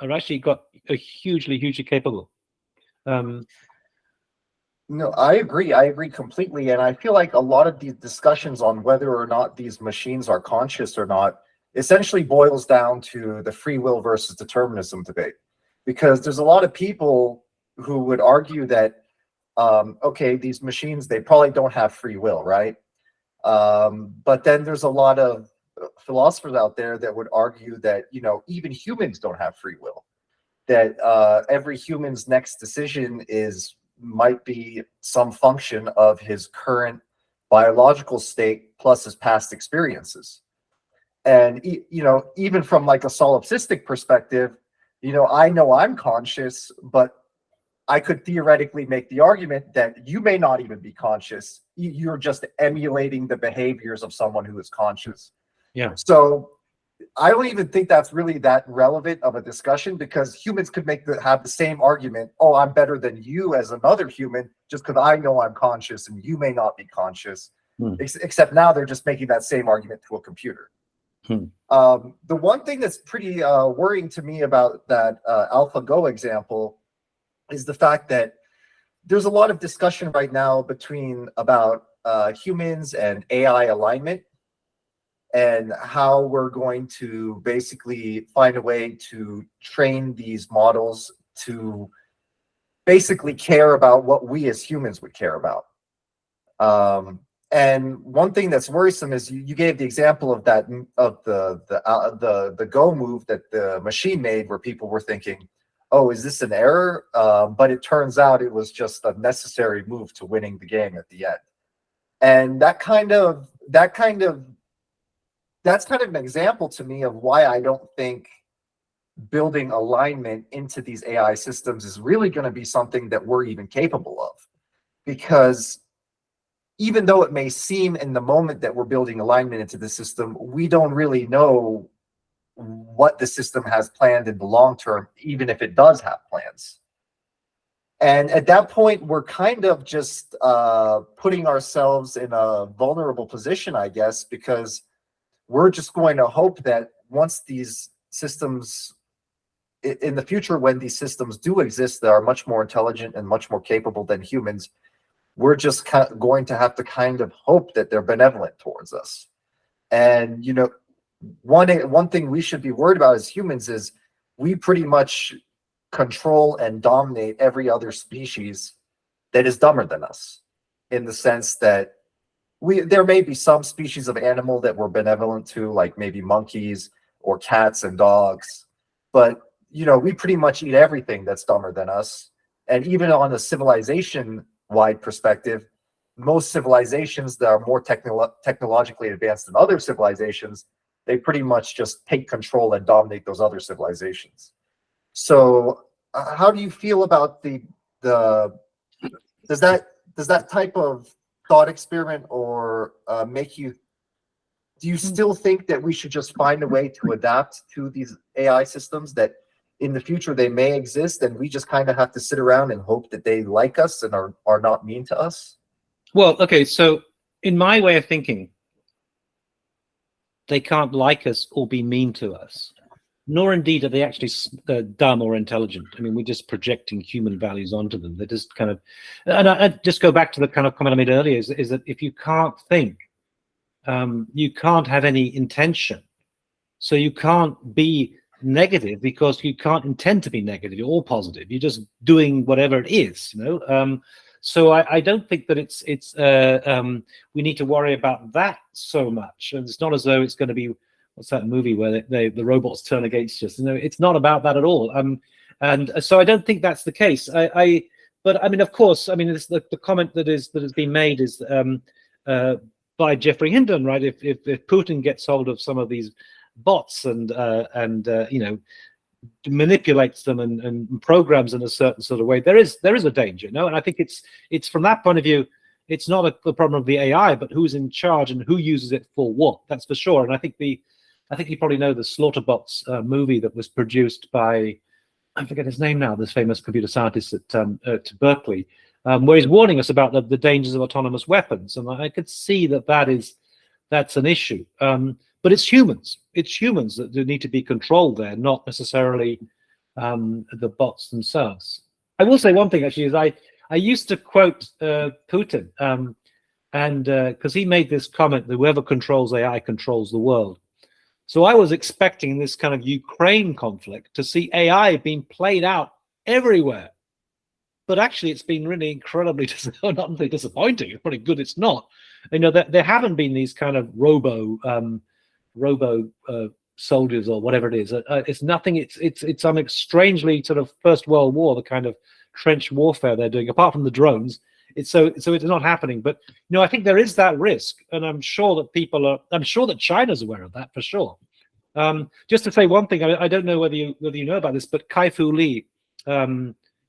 actually hugely capable. No, I agree completely. And I feel like a lot of these discussions on whether or not these machines are conscious or not essentially boils down to the free will versus determinism debate. Because there's a lot of people who would argue that, okay, these machines, they probably don't have free will, right? But then there's a lot of philosophers out there that would argue that, even humans don't have free will. That every human's next decision might be some function of his current biological state plus his past experiences. And even from like a solipsistic perspective, I know I'm conscious, but I could theoretically make the argument that you may not even be conscious. You're just emulating the behaviors of someone who is conscious. Yeah. So I don't even think that's really that relevant of a discussion, because humans could have the same argument. Oh, I'm better than you as another human just because I know I'm conscious and you may not be conscious. Except now they're just making that same argument to a computer. The one thing that's pretty worrying to me about that AlphaGo example is the fact that there's a lot of discussion right now about humans and AI alignment, and how we're going to basically find a way to train these models to basically care about what we as humans would care about. And one thing that's worrisome is you gave the example of the Go move that the machine made, where people were thinking, "Oh, is this an error?" But it turns out it was just a necessary move to winning the game at the end. And that's kind of an example to me of why I don't think building alignment into these AI systems is really going to be something that we're even capable of. Because even though it may seem in the moment that we're building alignment into the system, we don't really know what the system has planned in the long term, even if it does have plans. And at that point, we're kind of just putting ourselves in a vulnerable position, I guess, because we're just going to hope that once these systems, in the future, when these systems do exist that are much more intelligent and much more capable than humans, we're just going to have to kind of hope that they're benevolent towards us. And, you know, one thing we should be worried about as humans is we pretty much control and dominate every other species that is dumber than us, in the sense that there may be some species of animal that we're benevolent to, like maybe monkeys or cats and dogs, but you know, we pretty much eat everything that's dumber than us. And even on a civilization wide perspective, most civilizations that are more technologically advanced than other civilizations, they pretty much just take control and dominate those other civilizations. So how do you feel about does that type of thought experiment or do you still think that we should just find a way to adapt to these AI systems, that in the future they may exist and we just kind of have to sit around and hope that they like us and are not mean to us? Well, okay, so in my way of thinking, they can't like us or be mean to us, nor indeed are they actually dumb or intelligent. I mean, we're just projecting human values onto them. They're just kind of, and I just go back to the kind of comment I made earlier, is that if you can't think, you can't have any intention. So you can't be negative because you can't intend to be negative or positive. You're just doing whatever it is, you know. So I don't think that we need to worry about that so much. And it's not as though it's going to be, what's that movie where the robots turn against us? You know, it's not about that at all. And so I don't think that's the case. But I mean, of course, I mean, the comment that has been made is by Jeffrey Hinton, right? If Putin gets hold of some of these bots and you know, manipulates them and programs in a certain sort of way, there is a danger, no? And I think it's from that point of view, it's not the problem of the AI, but who's in charge and who uses it for what. That's for sure. And I think you probably know the Slaughterbots movie that was produced by, I forget his name now, this famous computer scientist at Berkeley, where he's warning us about the dangers of autonomous weapons. And I could see that's an issue. But it's humans that need to be controlled there, not necessarily the bots themselves. I will say one thing, actually, is I used to quote Putin, and because he made this comment that whoever controls AI controls the world. So I was expecting this kind of Ukraine conflict to see AI being played out everywhere. But actually, it's been really incredibly not only disappointing. It's probably good it's not. You know, there haven't been these kind of robo soldiers or whatever it is. It's nothing. It's some strangely sort of First World War, the kind of trench warfare they're doing. Apart from the drones, it's not happening. But you know, I think there is that risk, and I'm sure that I'm sure that China's aware of that for sure. Just to say one thing, I don't know whether you know about this, but Kai-Fu Lee.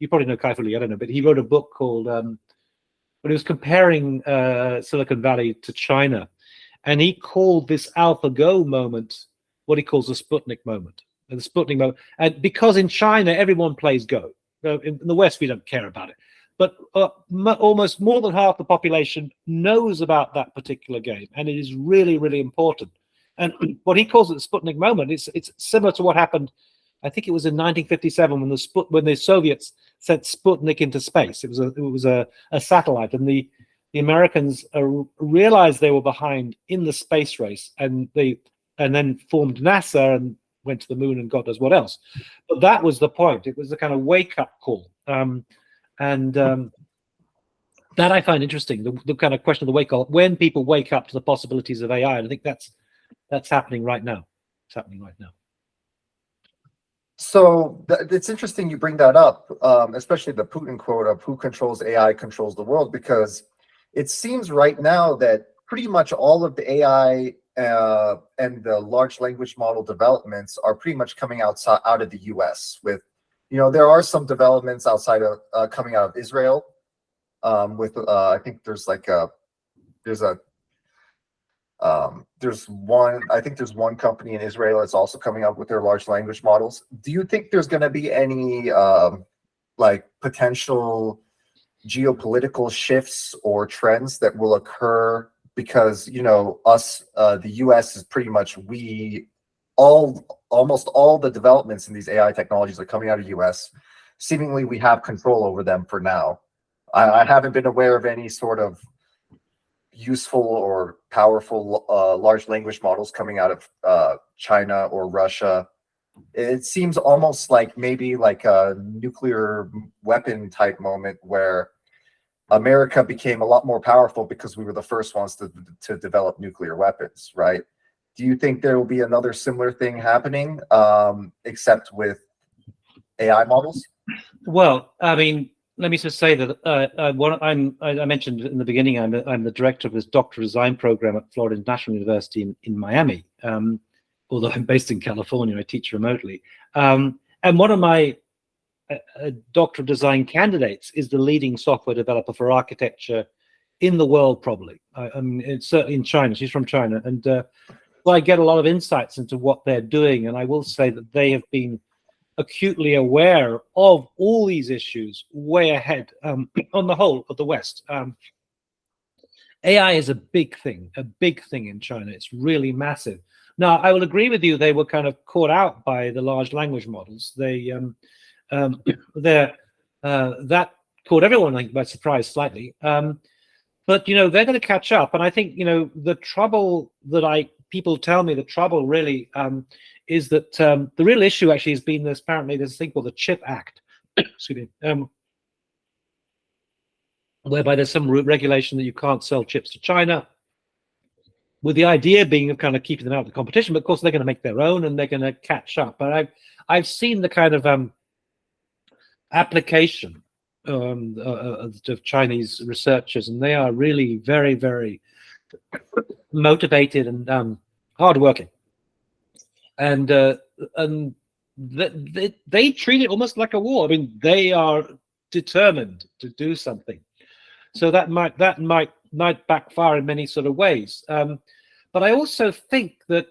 You probably know Kai-Fu Lee, I don't know, but he wrote a book called, but he was comparing Silicon Valley to China, and he called this AlphaGo moment what he calls the Sputnik moment. And the Sputnik moment, and because in China everyone plays Go. In the West we don't care about it, but almost more than half the population knows about that particular game, and it is really, really important. And what he calls it the Sputnik moment, it's similar to what happened, I think it was in 1957 when the Soviets sent Sputnik into space. It was a satellite, and the Americans realized they were behind in the space race, and then formed NASA and went to the moon and God knows what else. But that was the point. It was the kind of wake up call, and that I find interesting. The kind of question of the wake up, when people wake up to the possibilities of AI. And I think that's happening right now. It's happening right now. So it's interesting you bring that up, especially the Putin quote of who controls AI controls the world, because it seems right now that pretty much all of the AI and the large language model developments are pretty much coming out of the US. With, you know, there are some developments outside of coming out of Israel with I think there's like there's a I think there's one company in Israel that's also coming up with their large language models. Do you think there's going to be any like potential geopolitical shifts or trends that will occur because, you know, the US is pretty much almost all the developments in these AI technologies are coming out of US. Seemingly we have control over them for now. I haven't been aware of any sort of useful or powerful large language models coming out of China or Russia. It seems almost like maybe like a nuclear weapon type moment where America became a lot more powerful because we were the first ones to develop nuclear weapons, right? Do you think there will be another similar thing happening, except with AI models? Well, I mean, let me just say that I mentioned in the beginning, I'm the director of this doctoral design program at Florida National University in Miami. Although I'm based in California, I teach remotely. And one of my doctoral design candidates is the leading software developer for architecture in the world, probably. I mean, it's certainly in China. She's from China, and well, I get a lot of insights into what they're doing, and I will say that they have been acutely aware of all these issues way ahead on the whole of the West. AI is a big thing in China. It's really massive. Now, I will agree with you. They were kind of caught out by the large language models. That caught everyone, I think, by surprise slightly. But you know, they're going to catch up. And I think, you know, the trouble that people tell me, the trouble really is that the real issue actually has been this. Apparently, there's a thing called the Chip Act, excuse me, whereby there's some regulation that you can't sell chips to China, with the idea being of kind of keeping them out of the competition. But of course, they're going to make their own and they're going to catch up. But I've seen the kind of application of Chinese researchers, and they are really very, very motivated and hardworking. And they treat it almost like a war. I mean, they are determined to do something. So that might backfire in many sort of ways. But I also think that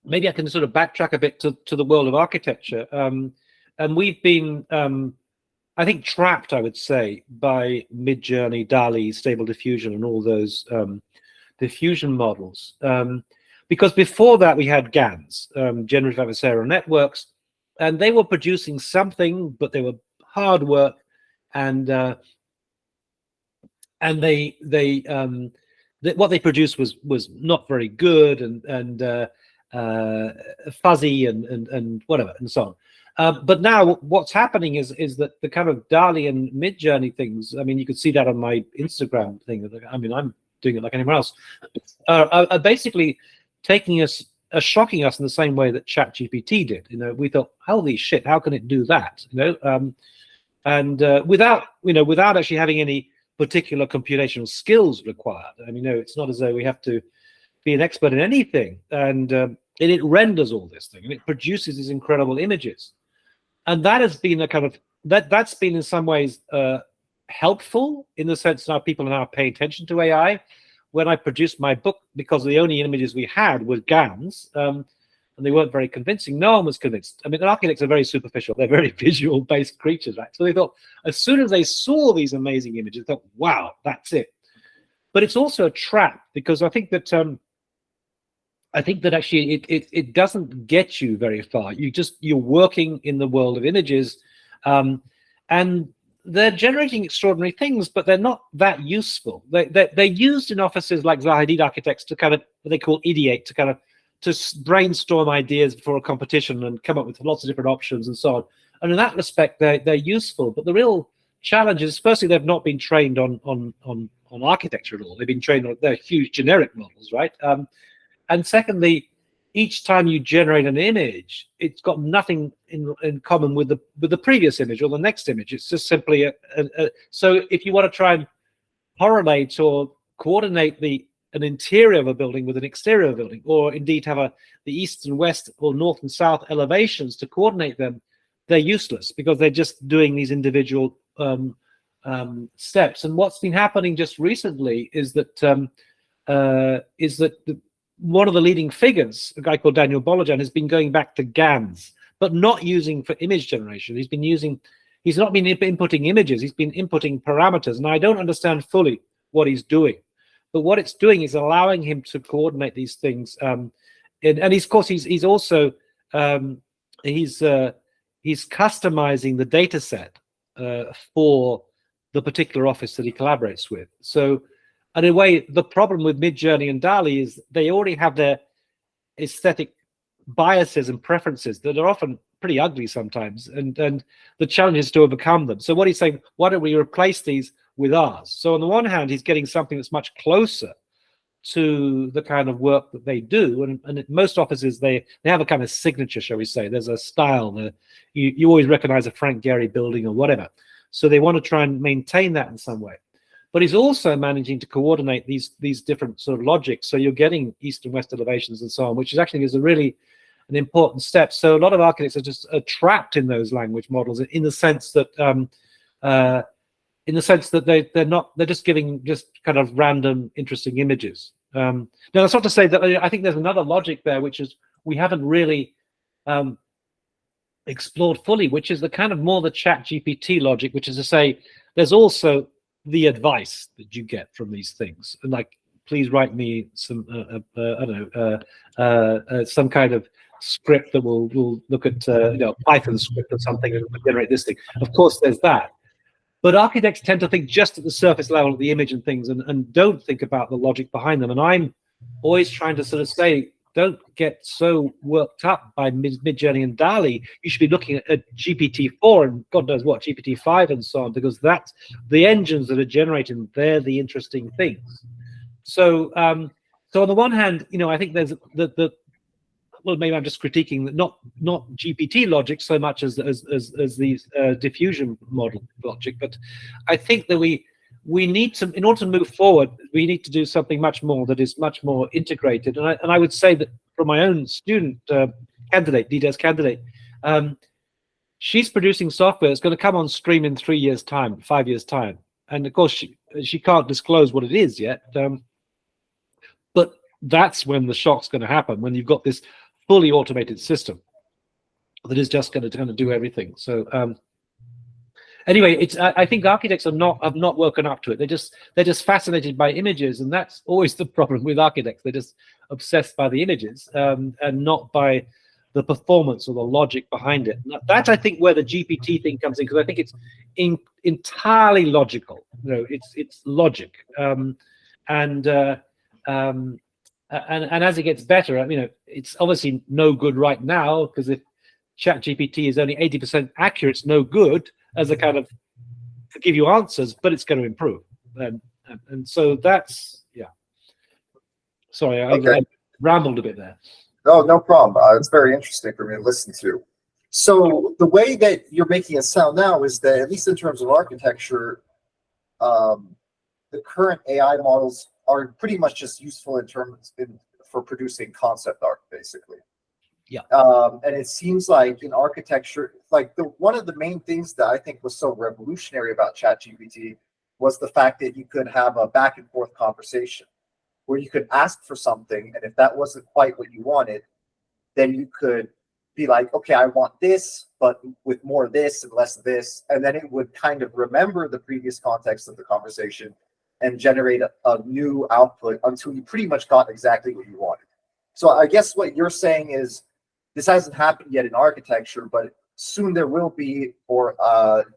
maybe I can sort of backtrack a bit to the world of architecture. And we've been, I think, trapped, I would say, by Midjourney, DALL-E, Stable Diffusion, and all those diffusion models. Because before that, we had GANs, Generative Adversarial Networks, and they were producing something, but they were hard work, and what they produced was not very good and fuzzy and whatever and so on. But now what's happening is that the kind of DALL-E and Midjourney things, I mean, you could see that on my Instagram thing. I mean, I'm doing it like anyone else, are basically taking us, shocking us in the same way that ChatGPT did. You know, we thought, holy shit, how can it do that? You know, and without actually having any particular computational skills required. I mean, no, it's not as though we have to be an expert in anything. And it renders all this thing, and it produces these incredible images. And that has been a kind of that's been in some ways helpful in the sense that people are now paying attention to AI. When I produced my book, because the only images we had were GANs, and they weren't very convincing, no one was convinced. I mean, architects are very superficial. They're very visual-based creatures, right? So they thought, as soon as they saw these amazing images, they thought, wow, that's it. But it's also a trap, because I think that actually it doesn't get you very far. You're working in the world of images, and they're generating extraordinary things, but they're not that useful. They're used in offices like Zaha Hadid Architects to kind of what they call ideate, to brainstorm ideas before a competition and come up with lots of different options and so on. And in that respect, they're useful. But the real challenge is, firstly, they've not been trained on architecture at all. They've been trained on, they're huge generic models, right? And secondly, each time you generate an image, it's got nothing in common with the previous image or the next image. It's just simply so if you want to try and correlate or coordinate an interior of a building with an exterior of a building, or indeed have the east and west or north and south elevations to coordinate them, they're useless, because they're just doing these individual steps. And what's been happening just recently is that one of the leading figures, a guy called Daniel Bolojan, has been going back to GANs, but not using for image generation. He's not been inputting images, he's been inputting parameters. And I don't understand fully what he's doing. But what it's doing is allowing him to coordinate these things. And of course, he's also he's customizing the data set for the particular office that he collaborates with. So, in a way, the problem with Midjourney and DALL-E is they already have their aesthetic biases and preferences that are often pretty ugly sometimes, and the challenge is to overcome them. So what he's saying, why don't we replace these with ours? So on the one hand, he's getting something that's much closer to the kind of work that they do, and at most offices they have a kind of signature, shall we say. There's a style. You always recognize a Frank Gehry building or whatever. So they want to try and maintain that in some way. But he's also managing to coordinate these different sort of logics. So you're getting east and west elevations and so on, which is actually a really an important step. So a lot of architects are just trapped in those language models in the sense that they're just giving just kind of random interesting images. Now that's not to say that I think there's another logic there which is we haven't really explored fully, which is the kind of more the chat GPT logic, which is to say there's also the advice that you get from these things, and like, please write me some I don't know some kind of script that will look at Python script or something and generate this thing. Of course there's that, but architects tend to think just at the surface level of the image and things, and don't think about the logic behind them. And I'm always trying to sort of say, don't get so worked up by Midjourney and DALL-E. You should be looking at GPT-4 and God knows what, GPT-5 and so on, because that's the engines that are generating. They're the interesting things. So, so on the one hand, I think there's well, maybe I'm just critiquing that not GPT logic so much as these diffusion model logic, but I think that we need to, in order to move forward, we need to do something much more that is much more integrated. And I would say that from my own student candidate, DDES candidate, she's producing software that's going to come on stream in 3 years' time, 5 years' time, and of course she can't disclose what it is yet. But that's when the shock's going to happen, when you've got this fully automated system that is just going to do everything. So anyway, I think architects have not woken up to it. They're just fascinated by images, and that's always the problem with architects. They're just obsessed by the images and not by the performance or the logic behind it. And that's, I think, where the GPT thing comes in, because I think it's entirely logical. It's logic, and as it gets better, it's obviously no good right now, because if ChatGPT is only 80% accurate, it's no good as a kind of to give you answers, but it's going to improve. And so that's, yeah. Sorry, I rambled a bit there. No problem. It's very interesting for me to listen to. So the way that you're making it sound now is that, at least in terms of architecture, the current AI models are pretty much just useful for producing concept art, basically. Yeah. And it seems like in architecture, like one of the main things that I think was so revolutionary about ChatGPT was the fact that you could have a back and forth conversation where you could ask for something, and if that wasn't quite what you wanted, then you could be like, okay, I want this, but with more of this and less of this, and then it would kind of remember the previous context of the conversation and generate a new output until you pretty much got exactly what you wanted. So I guess what you're saying is this hasn't happened yet in architecture, but soon there will be. Or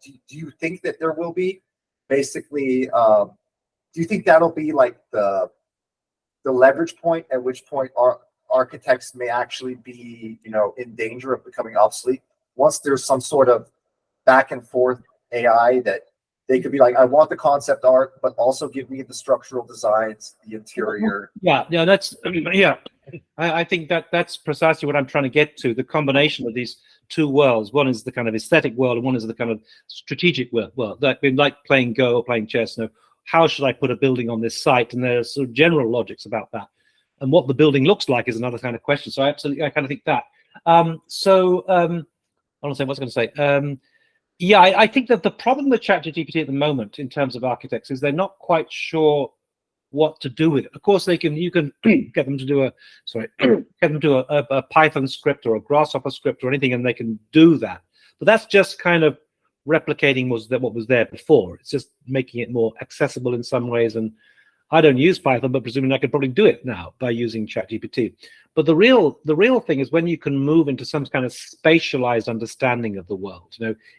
do you think that there will be? Basically, do you think that'll be like the leverage point at which point architects may actually be, in danger of becoming obsolete once there's some sort of back and forth AI that they could be like, I want the concept art, but also give me the structural designs, the interior. Yeah, that's I think that's precisely what I'm trying to get to. The combination of these two worlds. One is the kind of aesthetic world, and one is the kind of strategic world. Like playing Go or playing chess. How should I put a building on this site? And there's sort of general logics about that. And what the building looks like is another kind of question. So I kind of think that. I don't say what I was going to say. Yeah, I think that the problem with ChatGPT at the moment, in terms of architects, is they're not quite sure what to do with it. Of course, you can get them to do a Python script or a Grasshopper script or anything, and they can do that. But that's just kind of replicating what was there before. It's just making it more accessible in some ways. And I don't use Python, but presumably I could probably do it now by using ChatGPT. But the real thing is when you can move into some kind of spatialized understanding of the world.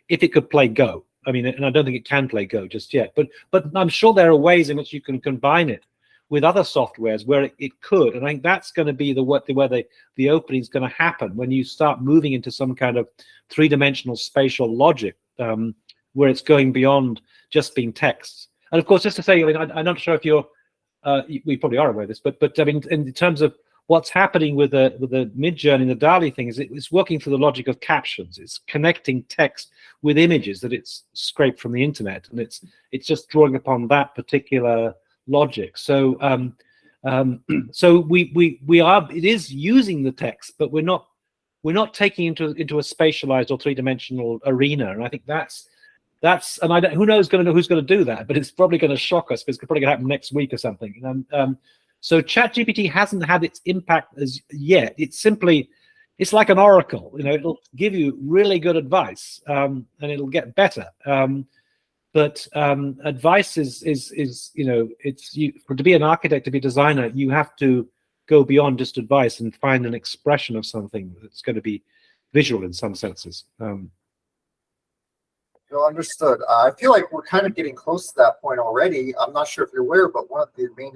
If it could play Go. I mean, and I don't think it can play Go just yet, but I'm sure there are ways in which you can combine it with other softwares where it could. And I think that's going to be where the opening is going to happen when you start moving into some kind of three-dimensional spatial logic, where it's going beyond just being text. And of course, just to say, I mean, I'm not sure if we probably are aware of this, but I mean, in terms of what's happening with the Midjourney, the DALL-E thing, is it's working through the logic of captions. It's connecting text with images that it's scraped from the internet, and it's just drawing upon that particular logic. So it is using the text, but we're not taking into a spatialized or three-dimensional arena. And I think that's and who knows who's going to do that, but it's probably going to shock us, because it's probably going to happen next week or something. So ChatGPT hasn't had its impact as yet. It's like an oracle. It'll give you really good advice, and it'll get better. But advice is to be an architect, to be a designer, you have to go beyond just advice and find an expression of something that's going to be visual in some senses. Understood. I feel like we're kind of getting close to that point already. I'm not sure if you're aware, but one of the main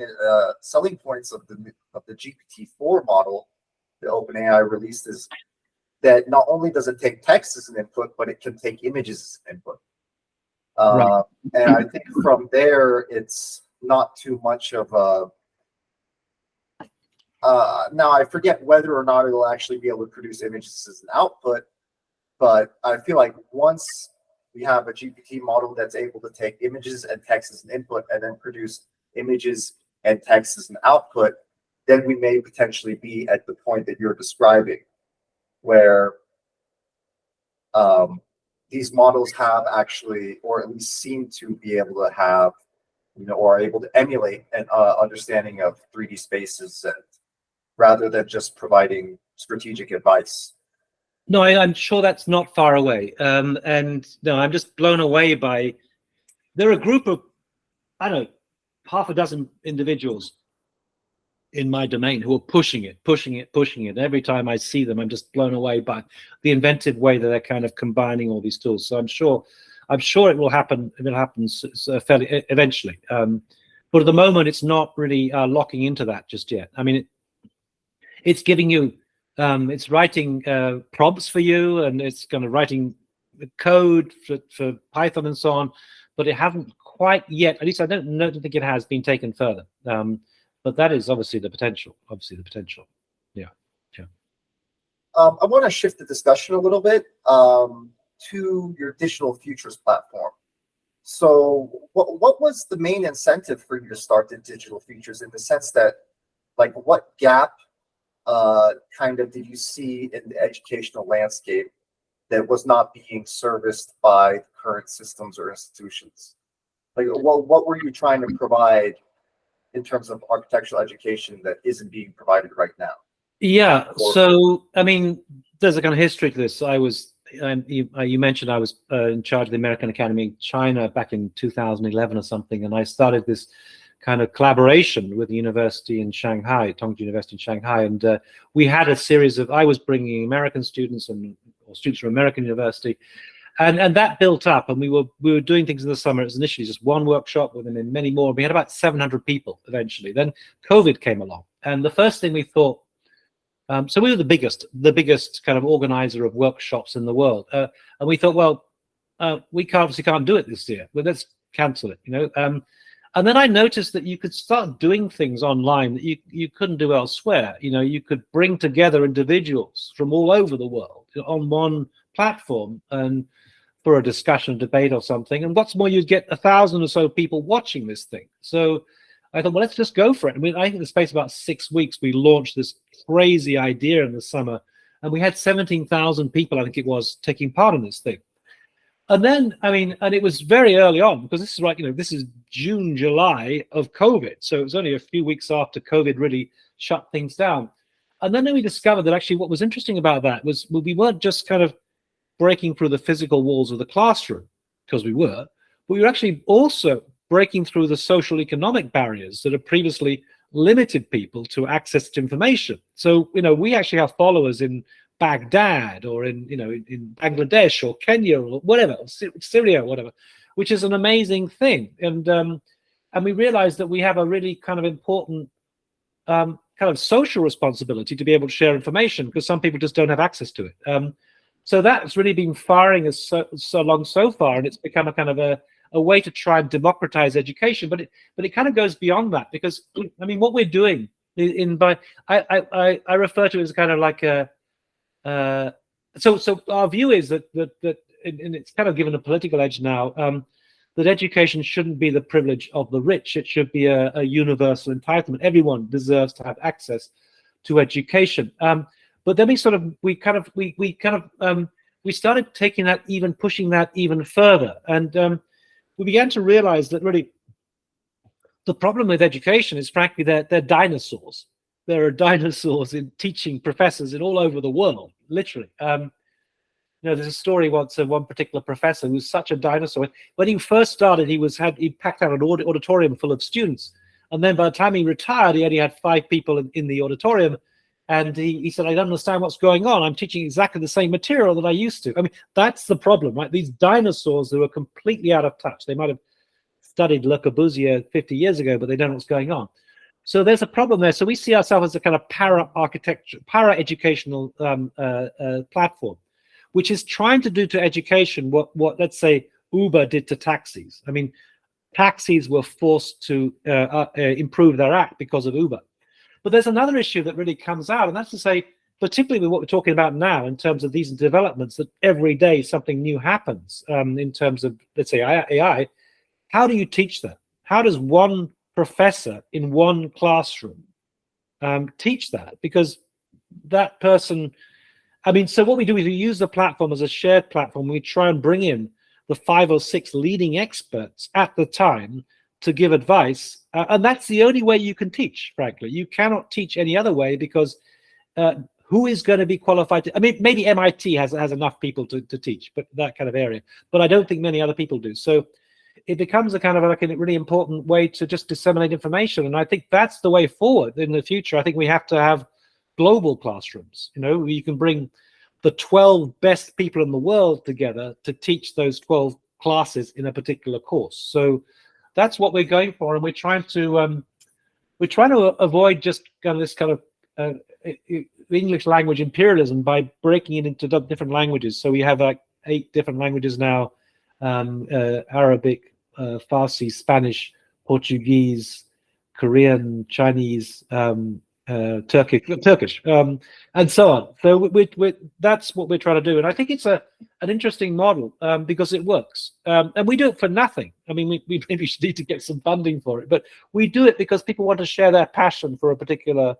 selling points of the GPT-4 model that OpenAI released is that not only does it take text as an input, but it can take images as an input. Right. And I think from there, it's not too much of a. Now I forget whether or not it'll actually be able to produce images as an output, but I feel like once we have a GPT model that's able to take images and text as an input and then produce images and text as an output, then we may potentially be at the point that you're describing, where these models have actually, or at least seem to be able to have, or are able to emulate an understanding of 3D spaces, and rather than just providing strategic advice. No, I'm sure that's not far away. And no, I'm just blown away by. There are a group of, I don't know, half a dozen individuals in my domain who are pushing it. Every time I see them, I'm just blown away by the inventive way that they're kind of combining all these tools. So I'm sure it will happen. It will happen fairly eventually. But at the moment, it's not really locking into that just yet. I mean, it's giving you. It's writing prompts for you, and it's kind of writing the code for Python and so on, but it hasn't quite yet, at least I don't think it has been taken further. But that is obviously the potential. Yeah. I want to shift the discussion a little bit to your digital futures platform. So what was the main incentive for you to start the digital futures, in the sense that, like, what gap kind of did you see in the educational landscape that was not being serviced by the current systems or institutions? Like, what were you trying to provide in terms of architectural education that isn't being provided right now? Yeah. So, I mean, there's a kind of history to this. You mentioned I was in charge of the American Academy in China back in 2011 or something, and I started this kind of collaboration with the university in Shanghai, Tongji University in Shanghai, and we had a series of. I was bringing American students or students from American university, and that built up, and we were doing things in the summer. It was initially just one workshop, and then many more. We had about 700 people eventually. Then COVID came along, and the first thing we thought. So we were the biggest kind of organizer of workshops in the world, and we thought, well, we obviously can't do it this year. Well, let's cancel it, And then I noticed that you could start doing things online that you couldn't do elsewhere. You could bring together individuals from all over the world on one platform and for a discussion, debate, or something. And what's more, you'd get 1,000 or so people watching this thing. So I thought, well, let's just go for it. I mean, I think in the space of about 6 weeks, we launched this crazy idea in the summer, and we had 17,000 people, I think it was, taking part in this thing. And then, I mean, and it was very early on, because this is like, this is June, July of COVID. So it was only a few weeks after COVID really shut things down. And then we discovered that actually what was interesting about that was we weren't just kind of breaking through the physical walls of the classroom, because we were, but we were actually also breaking through the social economic barriers that have previously limited people to access to information. So, we actually have followers in Baghdad or in Bangladesh or Kenya or whatever, or Syria or whatever, which is an amazing thing. And we realized that we have a really kind of important kind of social responsibility to be able to share information, because some people just don't have access to it. So that's really been firing us so long so far, and it's become a kind of a way to try and democratize education. But it kind of goes beyond that, because I mean, what we're doing I refer to it as kind of like a so our view is that and it's kind of given a political edge now, that education shouldn't be the privilege of the rich. It should be a universal entitlement. Everyone deserves to have access to education. But then we started taking that, even pushing that even further, and we began to realize that really the problem with education is, frankly, they're dinosaurs. There are dinosaurs in teaching professors in all over the world, literally. There's a story once of one particular professor who's such a dinosaur. When he first started, he packed out an auditorium full of students, and then by the time he retired, he only had 5 people in the auditorium. And he said, I don't understand what's going on. I'm teaching exactly the same material that I used to. I mean, that's the problem, right? These dinosaurs who are completely out of touch. They might have studied Le Corbusier 50 years ago, but they don't know what's going on. So there's a problem there. So we see ourselves as a kind of para-educational platform, which is trying to do to education what let's say Uber did to taxis. I mean, taxis were forced to improve their act because of Uber. But there's another issue that really comes out, and that's to say, particularly with what we're talking about now in terms of these developments, that every day something new happens in terms of, let's say, AI. How do you teach that? How does one professor in one classroom teach that? Because that person, I mean, so what we do is we use the platform as a shared platform. We try and bring in the 5 or 6 leading experts at the time to give advice, and that's the only way you can teach, frankly. You cannot teach any other way, because who is going to be qualified to, I mean, maybe MIT has enough people to teach, but that kind of area, but I don't think many other people do. So it becomes a kind of like a really important way to just disseminate information, and I think that's the way forward in the future. I think we have to have global classrooms, where you can bring the 12 best people in the world together to teach those 12 classes in a particular course. So that's what we're going for, and we're trying to avoid just kind of this kind of English language imperialism by breaking it into different languages. So we have like 8 different languages now: Arabic, Farsi, Spanish, Portuguese, Korean, Chinese, Turkish, and so on. So that's what we're trying to do, and I think it's an interesting model because it works, and we do it for nothing. I mean, we maybe should need to get some funding for it, but we do it because people want to share their passion for a particular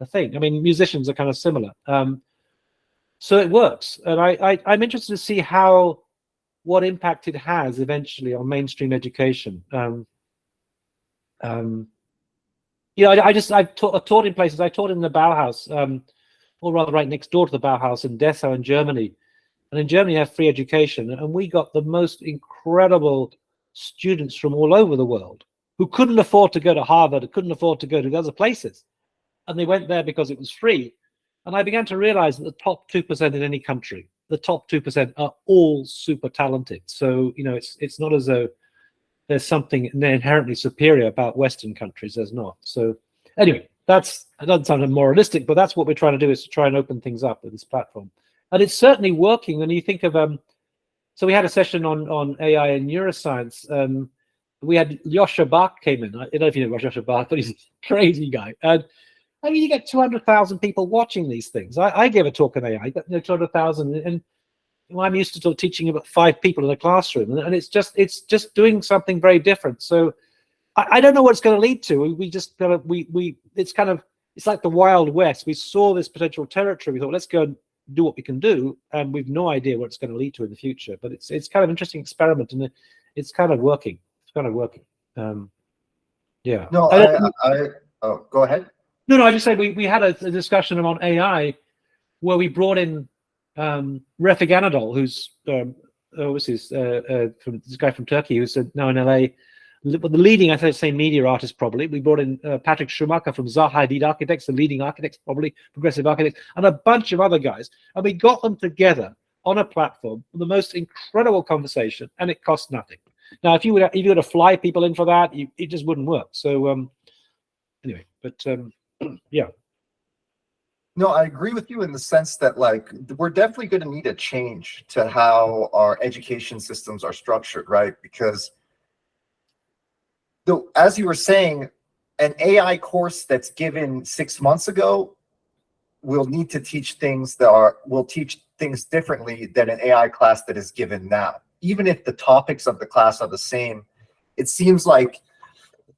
thing. I mean, musicians are kind of similar, so it works, and I'm interested to see what impact it has eventually on mainstream education. I've taught in places. I taught in the Bauhaus, or rather right next door to the Bauhaus in Dessau in Germany. And in Germany, you have free education. And we got the most incredible students from all over the world who couldn't afford to go to Harvard, couldn't afford to go to other places. And they went there because it was free. And I began to realize that the top 2% in any country, the top 2% are all super talented. So, it's not as though there's something inherently superior about Western countries. There's not. So anyway, it doesn't sound moralistic, but that's what we're trying to do, is to try and open things up with this platform. And it's certainly working. When you think of, so we had a session on AI and neuroscience. We had Yosha Bach came in. I don't know if you know Yosha Bach, but he's a crazy guy. And I mean, you get 200,000 people watching these things. I gave a talk on AI, got 200,000, and I'm used to teaching about 5 people in a classroom, and it's just doing something very different. So I don't know what it's going to lead to. It's like the Wild West. We saw this potential territory. We thought, let's go and do what we can do, and we've no idea what it's going to lead to in the future. But it's kind of an interesting experiment, and it's kind of working. It's kind of working. Yeah. No, oh, go ahead. No, I just said we had a discussion on AI where we brought in Refik Anadol, who's from this guy from Turkey who's now in LA, the leading, I say, media artist probably. We brought in Patrick Schumacher from Zaha Hadid Architects, the leading architects probably, progressive architects, and a bunch of other guys. And we got them together on a platform for the most incredible conversation, and it cost nothing. Now, if you were to fly people in for that, it just wouldn't work. So anyway, but yeah. No, I agree with you in the sense that, like, we're definitely going to need a change to how our education systems are structured, right? Because as you were saying, an AI course that's given 6 months ago will need to teach things will teach things differently than an AI class that is given now. Even if the topics of the class are the same, it seems like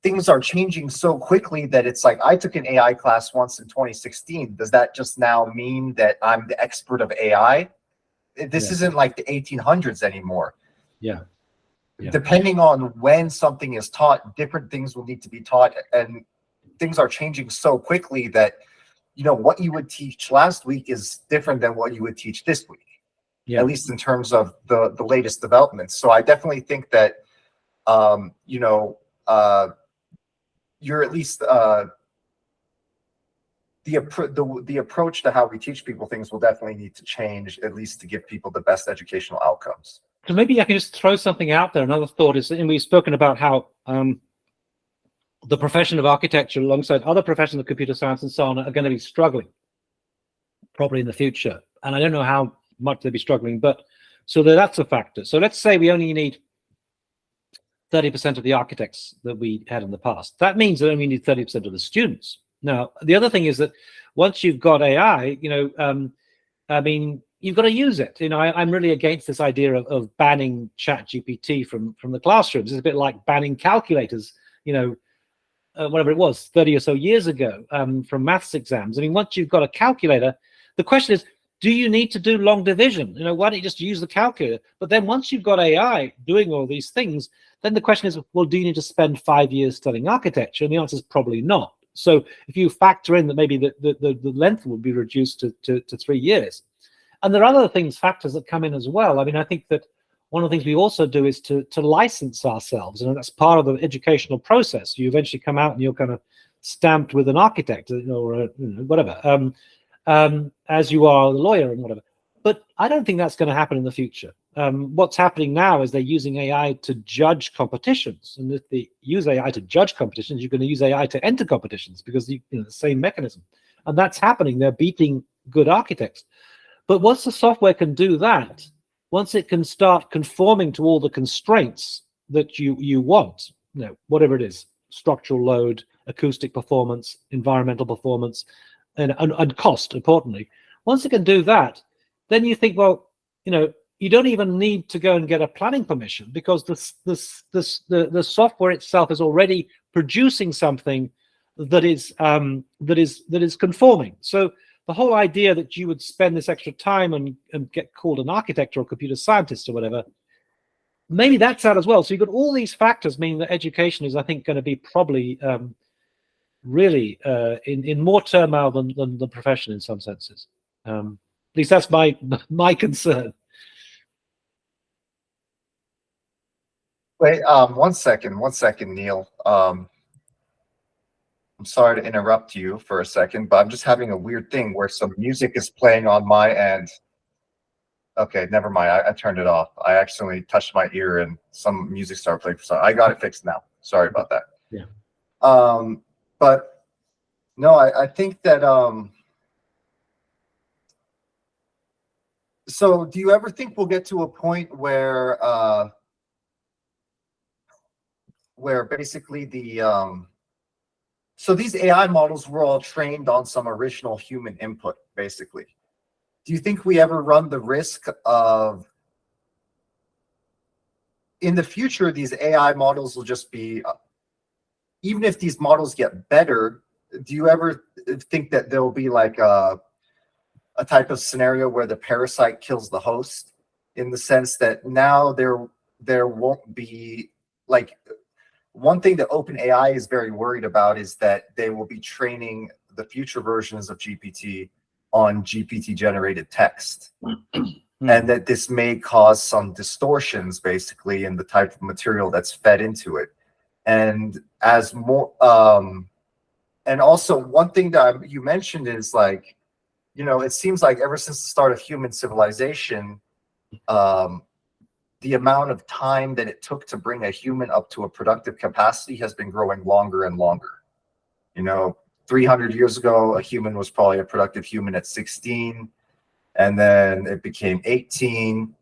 things are changing so quickly that it's like, I took an AI class once in 2016. Does that just now mean that I'm the expert of AI? This isn't like the 1800s anymore. Yeah. Depending on when something is taught, different things will need to be taught, and things are changing so quickly that, what you would teach last week is different than what you would teach this week, at least in terms of the latest developments. So I definitely think that, you're at least the approach to how we teach people things will definitely need to change, at least to give people the best educational outcomes. So maybe I can just throw something out there. Another thought is, and we've spoken about how the profession of architecture, alongside other professions of computer science and so on, are going to be struggling probably in the future. And I don't know how much they'll be struggling, but so that's a factor. So let's say we only need 30% of the architects that we had in the past. That means that only need 30% of the students. Now, the other thing is that once you've got AI, I mean, you've got to use it. I'm really against this idea of banning ChatGPT from the classrooms. It's a bit like banning calculators, whatever it was, 30 or so years ago, from maths exams. I mean, once you've got a calculator, the question is, do you need to do long division? Why don't you just use the calculator? But then once you've got AI doing all these things, then the question is, well, do you need to spend 5 years studying architecture? And the answer is probably not. So if you factor in that maybe the length will be reduced to 3 years. And there are other factors that come in as well. I mean, I think that one of the things we also do is to license ourselves. And that's part of the educational process. You eventually come out and you're kind of stamped with an architect or whatever, as you are a lawyer and whatever. But I don't think that's going to happen in the future. What's happening now is they're using AI to judge competitions. And if they use AI to judge competitions, you're going to use AI to enter competitions because the same mechanism. And that's happening. They're beating good architects. But once the software can do that, once it can start conforming to all the constraints that you want, whatever it is, structural load, acoustic performance, environmental performance, and cost, importantly, once it can do that, then you think, well, you don't even need to go and get a planning permission because the software itself is already producing something that is conforming. So the whole idea that you would spend this extra time and get called an architect or a computer scientist or whatever, maybe that's out as well. So you've got all these factors meaning that education is, I think, going to be probably really in more turmoil than the profession in some senses. At least that's my concern. Wait, one second, Neil. I'm sorry to interrupt you for a second, but I'm just having a weird thing where some music is playing on my end. Okay, never mind. I turned it off. I accidentally touched my ear and some music started playing. So I got it fixed now. Sorry about that. Yeah. But no, I think that so do you ever think we'll get to a point where basically so these AI models were all trained on some original human input, basically. Do you think we ever run the risk of, in the future, these AI models will just be, even if these models get better, do you ever think that there'll be like a type of scenario where the parasite kills the host, in the sense that now there won't be, like, one thing that OpenAI is very worried about is that they will be training the future versions of GPT on GPT generated text. And that this may cause some distortions basically in the type of material that's fed into it. And as more, and also one thing that you mentioned is, like, you know, it seems like ever since the start of human civilization, the amount of time that it took to bring a human up to a productive capacity has been growing longer and longer. You know, 300 years ago, a human was probably a productive human at 16, and then it became 18.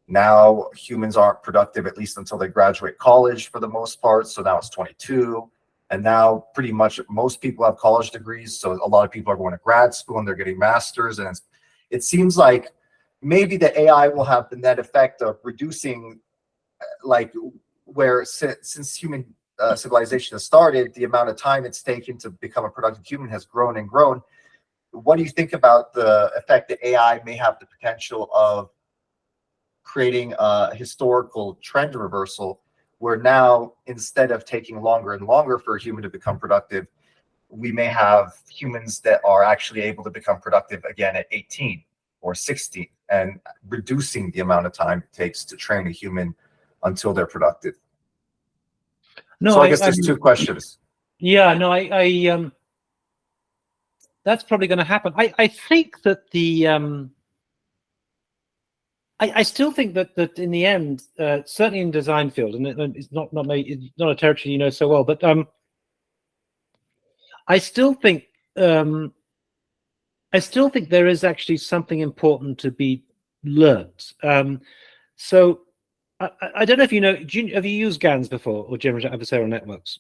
Now humans aren't productive at least until they graduate college for the most part. So now it's 22. And now pretty much most people have college degrees. So a lot of people are going to grad school and they're getting masters. And it seems like maybe the AI will have the net effect of reducing, like, where since human civilization has started, the amount of time it's taken to become a productive human has grown and grown. What do you think about the effect that AI may have the potential of creating a historical trend reversal, where now instead of taking longer and longer for a human to become productive, we may have humans that are actually able to become productive again at 18 or 16, and reducing the amount of time it takes to train a human until they're productive? No, so I guess there's two questions. Yeah, no, I that's probably going to happen. I think that the I still think that in the end, certainly in design field, and it's not a territory you know so well, but I still think there is actually something important to be learnt. So I don't know if you know, have you used GANs before, or generative adversarial networks?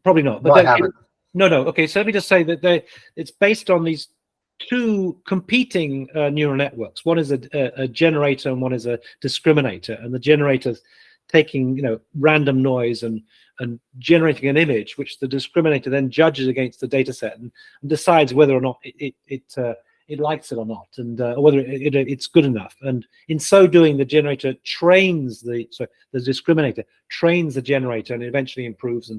Probably not. But no, I haven't. No. Okay, so let me just say that it's based on these two competing neural networks. One is a generator and one is a discriminator. And the generator's taking, you know, random noise and generating an image, which the discriminator then judges against the data set and decides whether or not it likes it or not, and whether it's good enough. And in so doing, the generator trains the discriminator trains the generator, and it eventually improves.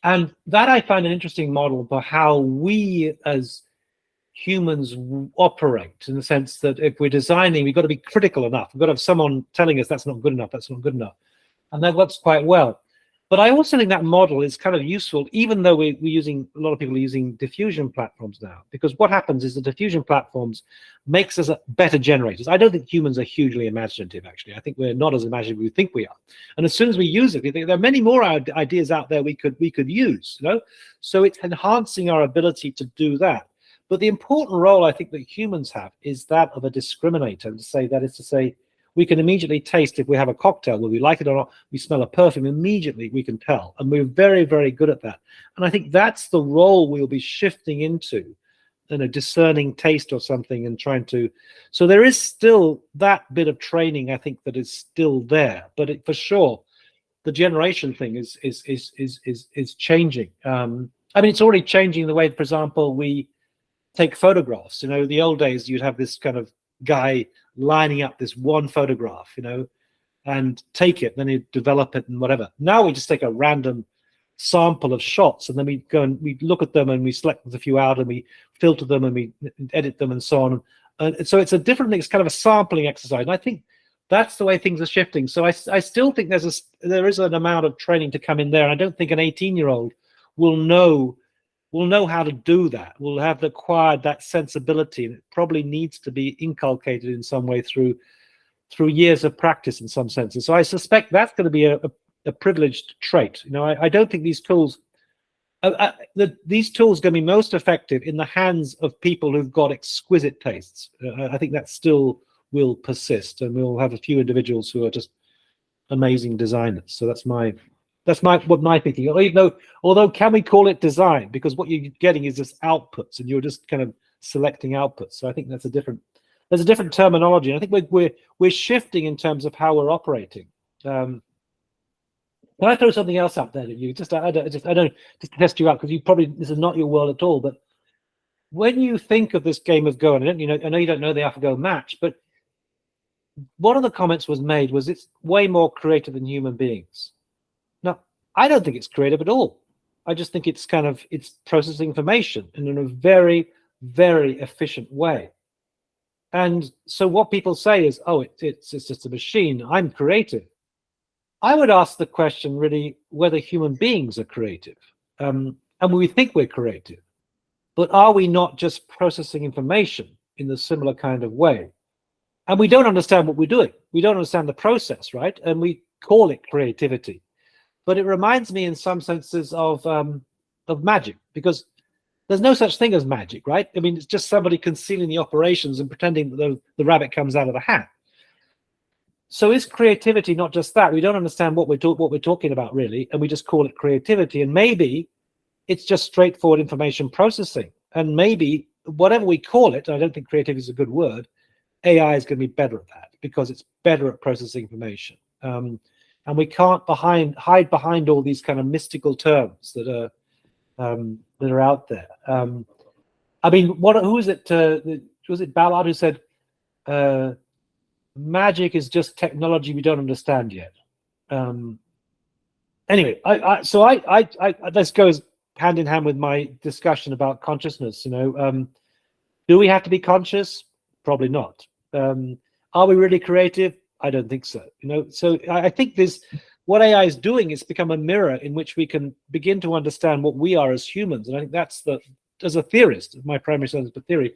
And that I find an interesting model for how we as humans operate, in the sense that if we're designing, we've got to be critical enough. We've got to have someone telling us that's not good enough, and that works quite well. But I also think that model is kind of useful, even though we're using, a lot of people are using diffusion platforms now, because what happens is the diffusion platforms makes us better generators. I don't think humans are hugely imaginative, actually. I think we're not as imaginative as we think we are. And as soon as we use it, we think there are many more ideas out there we could use, you know? So it's enhancing our ability to do that. But the important role I think that humans have is that of a discriminator, to say, we can immediately taste if we have a cocktail, whether we like it or not. We smell a perfume, immediately we can tell. And we're very, very good at that. And I think that's the role we'll be shifting into, you know, discerning taste or something and trying to. So there is still that bit of training, I think, that is still there. But for sure, the generation thing is changing. I mean, it's already changing the way, for example, we take photographs. You know, the old days, you'd have this kind of guy lining up this one photograph, you know, and take it, then you develop it and whatever. Now we just take a random sample of shots, and then we go and we look at them and we select a few out and we filter them and we edit them and so on. And so it's a different thing. It's kind of a sampling exercise. And I think that's the way things are shifting. So I still think there is an amount of training to come in there. And I don't think an 18-year-old will know how to do that, will have acquired that sensibility, and it probably needs to be inculcated in some way through years of practice in some senses. So I suspect that's going to be a privileged trait. You know, I don't think these tools are going to be most effective in the hands of people who've got exquisite tastes. I think that still will persist, and we'll have a few individuals who are just amazing designers. So that's my thinking. Although can we call it design? Because what you're getting is just outputs, and you're just kind of selecting outputs. So I think there's a different terminology. And I think we're shifting in terms of how we're operating. Can I throw something else out there that you just to test you out, because this is not your world at all, but when you think of this game of Go, and I know you don't know the AlphaGo match, but one of the comments was made was it's way more creative than human beings. Now, I don't think it's creative at all. I just think it's processing information in a very, very efficient way. And so what people say is, oh, it's just a machine. I'm creative. I would ask the question really whether human beings are creative. And we think we're creative, but are we not just processing information in a similar kind of way? And we don't understand what we're doing. We don't understand the process, right? And we call it creativity. But it reminds me in some senses of magic, because there's no such thing as magic, right? I mean, it's just somebody concealing the operations and pretending that the rabbit comes out of the hat. So is creativity not just that? We don't understand what we're talking about really, and we just call it creativity. And maybe it's just straightforward information processing. And maybe whatever we call it, I don't think creativity is a good word, AI is going to be better at that because it's better at processing information. And we can't hide behind all these kind of mystical terms that are out there. I mean, who is it? Was it Ballard who said, magic is just technology we don't understand yet? Anyway, this goes hand in hand with my discussion about consciousness. Do we have to be conscious? Probably not. Are we really creative? I don't think so. So I think what AI is doing is become a mirror in which we can begin to understand what we are as humans. And I think that's as a theorist, my primary scientific theory,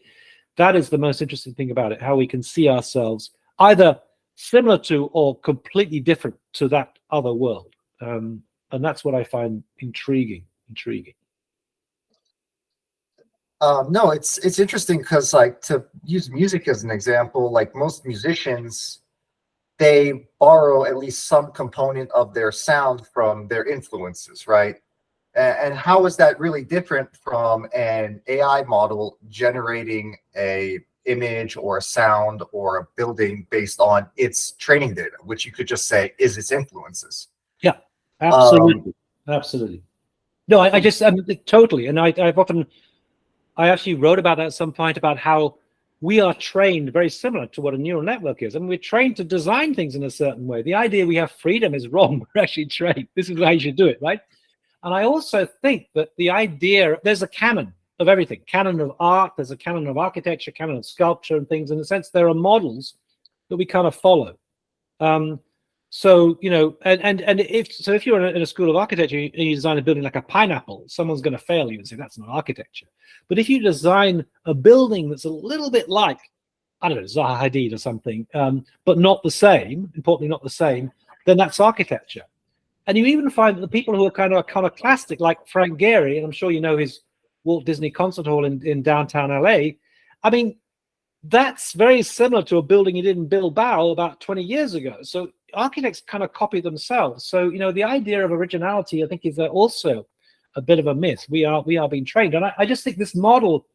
that is the most interesting thing about it, how we can see ourselves either similar to or completely different to that other world. And that's what I find intriguing. No, it's interesting because, like, to use music as an example, like most musicians, they borrow at least some component of their sound from their influences, right? And how is that really different from an AI model generating a image or a sound or a building based on its training data, which you could just say is its influences? Yeah, absolutely. Absolutely. No, I just totally. And I actually wrote about that at some point, about how we are trained very similar to what a neural network is. I mean, we're trained to design things in a certain way. The idea we have freedom is wrong. We're actually trained. This is how you should do it, right? And I also think that the idea, there's a canon of everything, canon of art, there's a canon of architecture, canon of sculpture and things. In a sense, there are models that we kind of follow. So, if you're in a school of architecture and you design a building like a pineapple, someone's going to fail you and say that's not architecture. But if you design a building that's a little bit like, I don't know, Zaha Hadid or something, but not the same, importantly not the same, then that's architecture. And you even find that the people who are kind of iconoclastic, like Frank Gehry, and I'm sure you know his Walt Disney Concert Hall in downtown LA, I mean, that's very similar to a building he did in Bilbao about 20 years ago. So architects kind of copy themselves. So, the idea of originality, I think, is also a bit of a myth. We are being trained. And I just think this model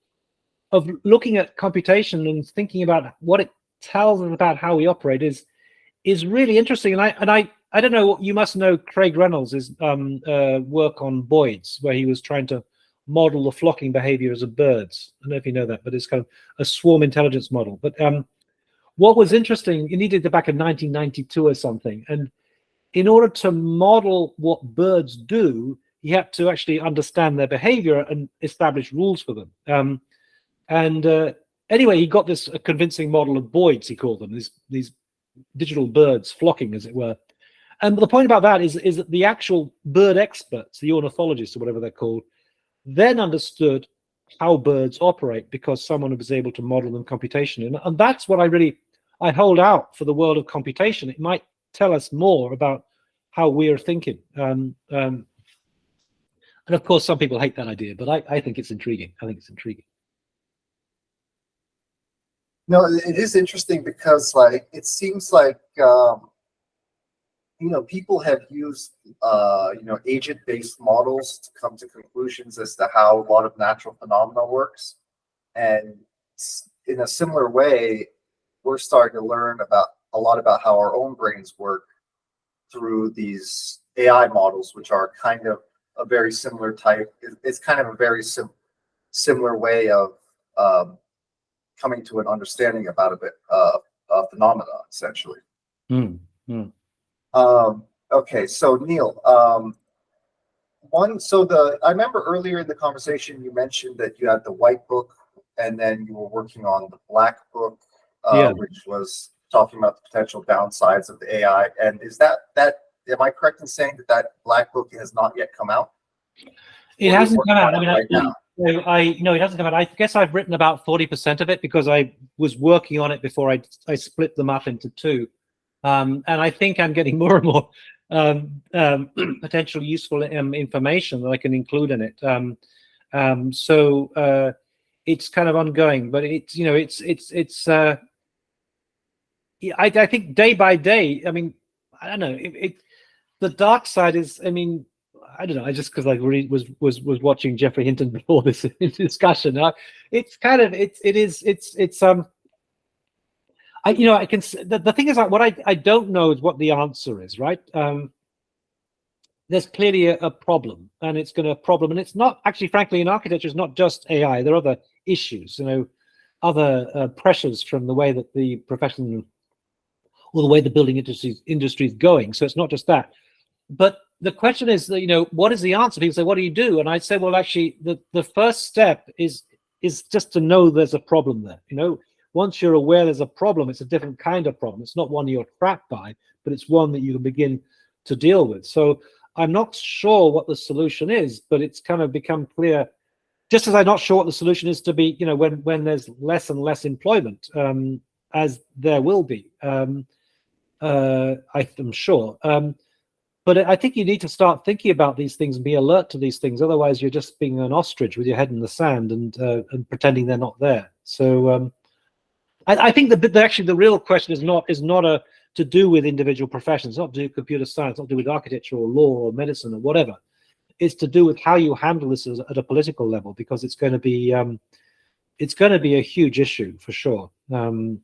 of looking at computation and thinking about what it tells us about how we operate is really interesting. And I don't know, you must know Craig Reynolds' work on Boyd's, where he was trying to model the flocking behaviors of birds. I don't know if you know that, but it's kind of a swarm intelligence model. But what was interesting, he did it back in 1992 or something. And in order to model what birds do, he had to actually understand their behavior and establish rules for them. Anyway, he got this convincing model of Boyd's, he called them, these digital birds flocking, as it were. And the point about that is that the actual bird experts, the ornithologists or whatever they're called, then understood how birds operate because someone was able to model them computationally. And that's what I hold out for the world of computation. It might tell us more about how we are thinking. And of course, some people hate that idea, but I think it's intriguing. No, it is interesting because, like, it seems like people have used agent-based models to come to conclusions as to how a lot of natural phenomena works, and in a similar way, we're starting to learn a lot about how our own brains work through these AI models, which are kind of a very similar type. It's kind of a very similar way of coming to an understanding about a bit phenomena, essentially. Mm, mm. Okay, so Neil, I remember earlier in the conversation you mentioned that you had the white book, and then you were working on the black book, Yeah. which was talking about the potential downsides of the AI. And is that am I correct in saying that that black book has not yet come out? It Or you're hasn't working come out. on I it mean, right now? no, it hasn't come out. I guess I've written about 40% of it because I was working on it before I split them up into two. And I think I'm getting more and more potential useful information that I can include in it. So it's kind of ongoing, but it's, you know, I think day by day, I mean, I don't know, the dark side is, I mean, I don't know, I just, because I really was watching Jeffrey Hinton before this discussion. It's kind of, I can, the thing is, like, what I don't know is what the answer is, right? There's clearly a problem, and it's going to problem, and it's not actually, frankly, in architecture, it's not just AI. There are other issues, you know, other pressures from the way that the profession or the way the building industry is going. So it's not just that. But the question is that, you know, what is the answer? People say, what do you do? And I say, well, actually, the first step is just to know there's a problem there. You know, once you're aware there's a problem, it's a different kind of problem. It's not one you're trapped by, but it's one that you can begin to deal with. So I'm not sure what the solution is, but it's kind of become clear, just as I'm not sure what the solution is to be, you know, when there's less and less employment, as there will be, I'm sure. But I think you need to start thinking about these things and be alert to these things. Otherwise, you're just being an ostrich with your head in the sand and pretending they're not there. So I think that actually the real question is not to do with individual professions, not to do with computer science, not to do with architecture or law or medicine or whatever. It's to do with how you handle this at a political level, because it's going to be a huge issue for sure. And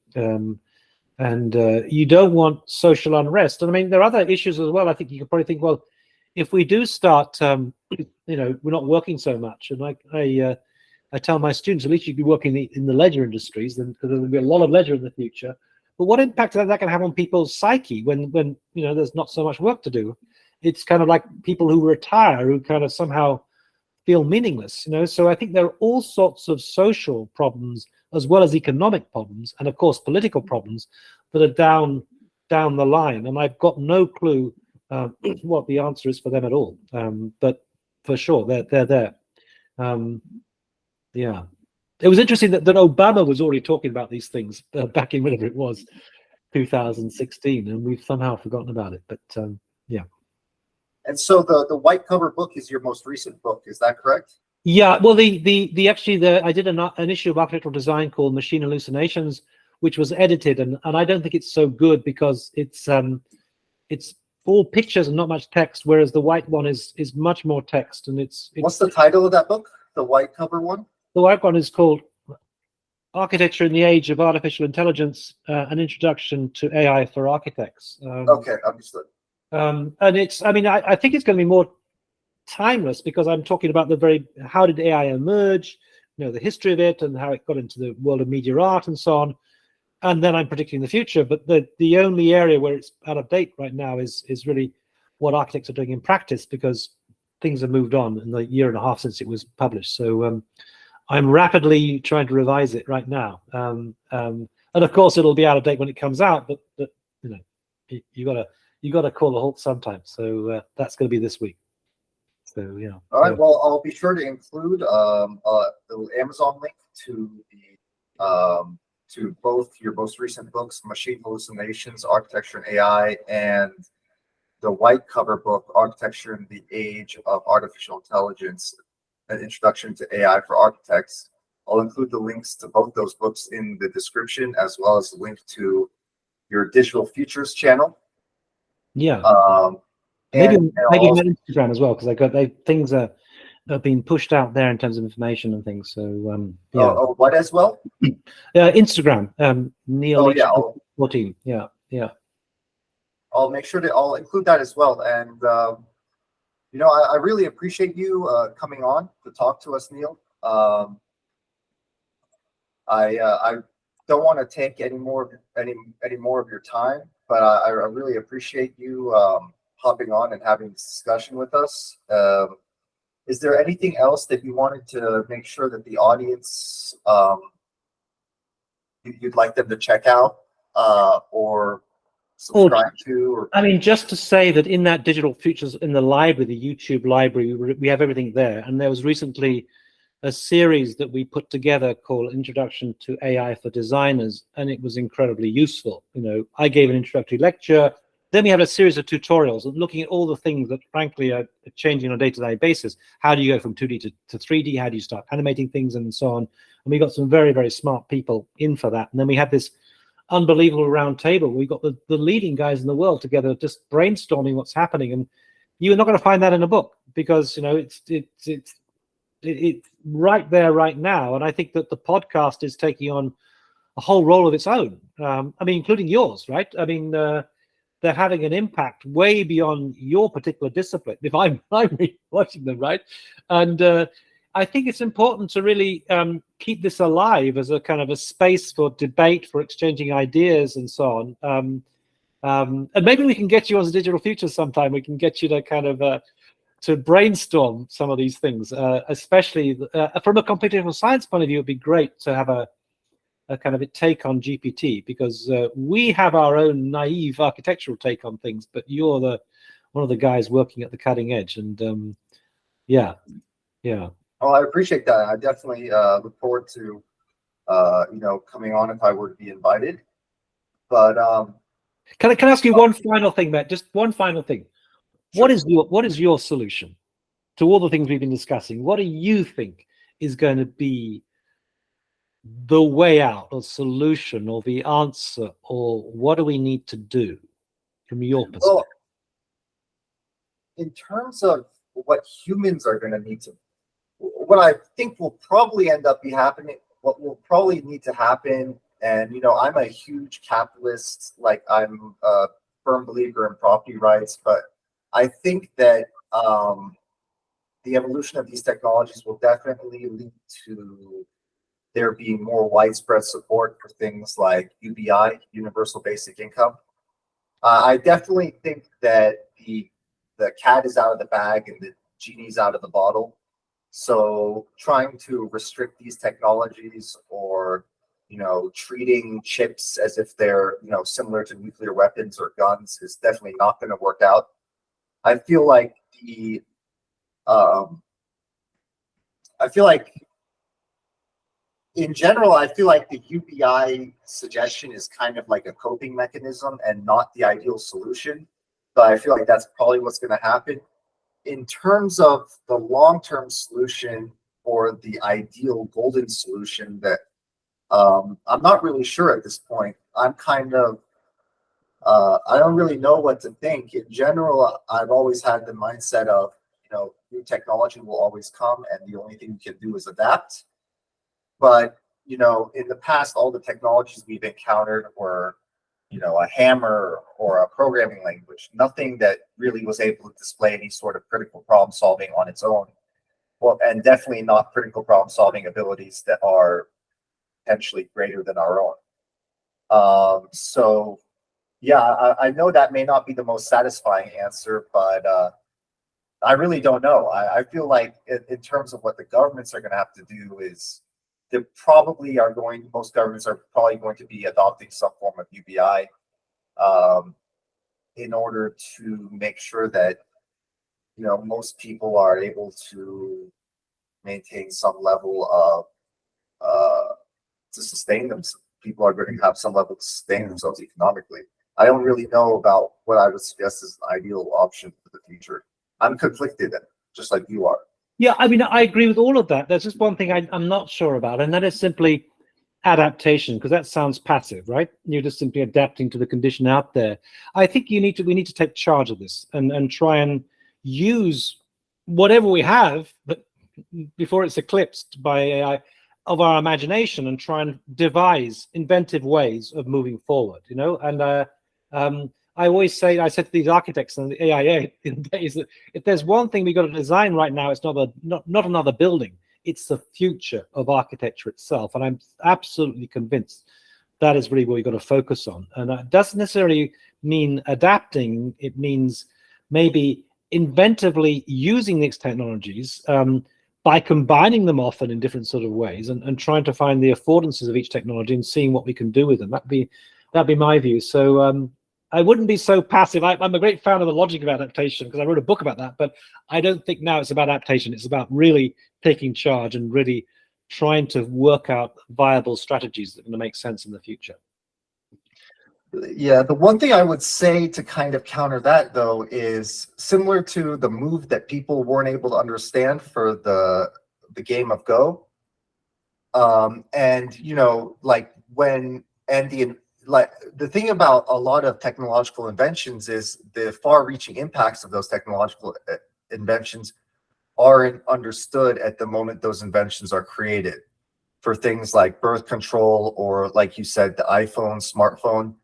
you don't want social unrest. And I mean, there are other issues as well. I think you could probably think, well, if we do start, you know, we're not working so much, and I tell my students, at least you'd be working in the leisure industries, then, because there'll be a lot of leisure in the future. But what impact that can have on people's psyche when you know there's not so much work to do? It's kind of like people who retire, who kind of somehow feel meaningless, you know. So I think there are all sorts of social problems as well as economic problems, and of course political problems that are down the line. And I've got no clue what the answer is for them at all. But for sure, they're there. Yeah, it was interesting that Obama was already talking about these things back in whatever it was, 2016, and we've somehow forgotten about it. But yeah. And so the white cover book is your most recent book, is that correct? Yeah, well, I did an issue of architectural design called Machine Hallucinations, which was edited, and I don't think it's so good because it's all pictures and not much text, whereas the white one is much more text. And it's what's the title of that book? The white cover one? The white one is called Architecture in the Age of Artificial Intelligence: An Introduction to AI for Architects. Okay, understood. And it's, I mean, I think it's going to be more timeless because I'm talking about how did AI emerge, you know, the history of it and how it got into the world of media art and so on. And then I'm predicting the future. But the only area where it's out of date right now is really what architects are doing in practice, because things have moved on in the year and a half since it was published. So I'm rapidly trying to revise it right now. And of course, it'll be out of date when it comes out. But you know, you got to call a halt sometime. So that's going to be this week. So yeah. All right. Well, I'll be sure to include the Amazon link to to both your most recent books, Machine Hallucinations, Architecture and AI, and the white cover book, Architecture in the Age of Artificial Intelligence: An Introduction to AI for Architects. I'll include the links to both those books in the description, as well as the link to your Digital Futures channel. Yeah. Maybe my Instagram as well, because things are being pushed out there in terms of information and things. So yeah. What as well? Instagram, Neil Leach 14. Yeah. I'll make sure I'll include that as well. And you know, I really appreciate you coming on to talk to us, Neil. I don't want to take any more of your time, but I really appreciate you hopping on and having this discussion with us. Is there anything else that you wanted to make sure that the audience you'd like them to check out or subscribe to? Or I mean, just to say that in that digital futures in the library, the YouTube library, we have everything there. And there was recently a series that we put together called Introduction to AI for Designers, and it was incredibly useful. You know, I gave an introductory lecture. Then we had a series of tutorials looking at all the things that, frankly, are changing on a day-to-day basis. How do you go from 2D to 3D? How do you start animating things and so on? And we got some very, very smart people in for that. And then we had this unbelievable round table. We got the leading guys in the world together, just brainstorming what's happening. And you're not going to find that in a book because, you know, it's right there right now. And I think that the podcast is taking on a whole role of its own. I mean, including yours, right? I mean, they're having an impact way beyond your particular discipline, if I'm watching them, right? And I think it's important to really keep this alive as a kind of a space for debate, for exchanging ideas and so on. And maybe we can get you on the Digital Futures sometime. We can get you to kind of to brainstorm some of these things, especially from a computational science point of view. It'd be great to have a kind of a take on GPT, because we have our own naive architectural take on things, but you're one of the guys working at the cutting edge. And yeah. Oh, I appreciate that. I definitely look forward to coming on if I were to be invited. But can I ask you one final thing, Matt? Just one final thing. Sure. What is your solution to all the things we've been discussing? What do you think is going to be the way out, or solution, or the answer, or what do we need to do from your perspective? Well, in terms of what humans are going to need to, what I think will probably end up happening, what will probably need to happen, and I'm a huge capitalist, like I'm a firm believer in property rights, but I think that the evolution of these technologies will definitely lead to there being more widespread support for things like UBI, Universal Basic Income. I definitely think that the cat is out of the bag and the genie's out of the bottle. So trying to restrict these technologies, or treating chips as if they're similar to nuclear weapons or guns, is definitely not going to work out. I feel like in general, I feel like the UBI suggestion is kind of like a coping mechanism and not the ideal solution. But I feel like that's probably what's going to happen. In terms of the long-term solution, or the ideal golden solution, that I'm not really sure at this point. I'm kind of I don't really know what to think. In general, I've always had the mindset of new technology will always come, and the only thing we can do is adapt. But in the past, all the technologies we've encountered were a hammer or a programming language, nothing that really was able to display any sort of critical problem solving on its own. Well, and definitely not critical problem solving abilities that are potentially greater than our own. So yeah, I know that may not be the most satisfying answer, but I really don't know. I feel like in terms of what the governments are going to have to do is, most governments are probably going to be adopting some form of UBI in order to make sure that most people are able to maintain some level of to sustain themselves. People are going to have some level to sustain themselves economically. I don't really know about what I would suggest as an ideal option for the future. I'm conflicted, just like you are. Yeah, I mean, I agree with all of that. There's just one thing I'm not sure about, and that is simply adaptation, because that sounds passive, right? You're just simply adapting to the condition out there. I think we need to take charge of this and try and use whatever we have, but before it's eclipsed by AI, of our imagination, and try and devise inventive ways of moving forward. And I always say, I said to these architects and the AIA in days, that if there's one thing we've got to design right now, it's not another building. it's the future of architecture itself. And I'm absolutely convinced that is really what you've got to focus on. And that doesn't necessarily mean adapting. It means maybe inventively using these technologies by combining them often in different sort of ways, and trying to find the affordances of each technology and seeing what we can do with them. That'd be my view. So I wouldn't be so passive. I'm a great fan of the logic of adaptation because I wrote a book about that, but I don't think now it's about adaptation. It's about really taking charge and really trying to work out viable strategies that are going to make sense in the future. Yeah, the one thing I would say to kind of counter that, though, is similar to the move that people weren't able to understand for the game of Go. And you know, like the thing about a lot of technological inventions is the far-reaching impacts of those technological inventions aren't understood at the moment those inventions are created. For things like birth control, or like you said, the iPhone, smartphone,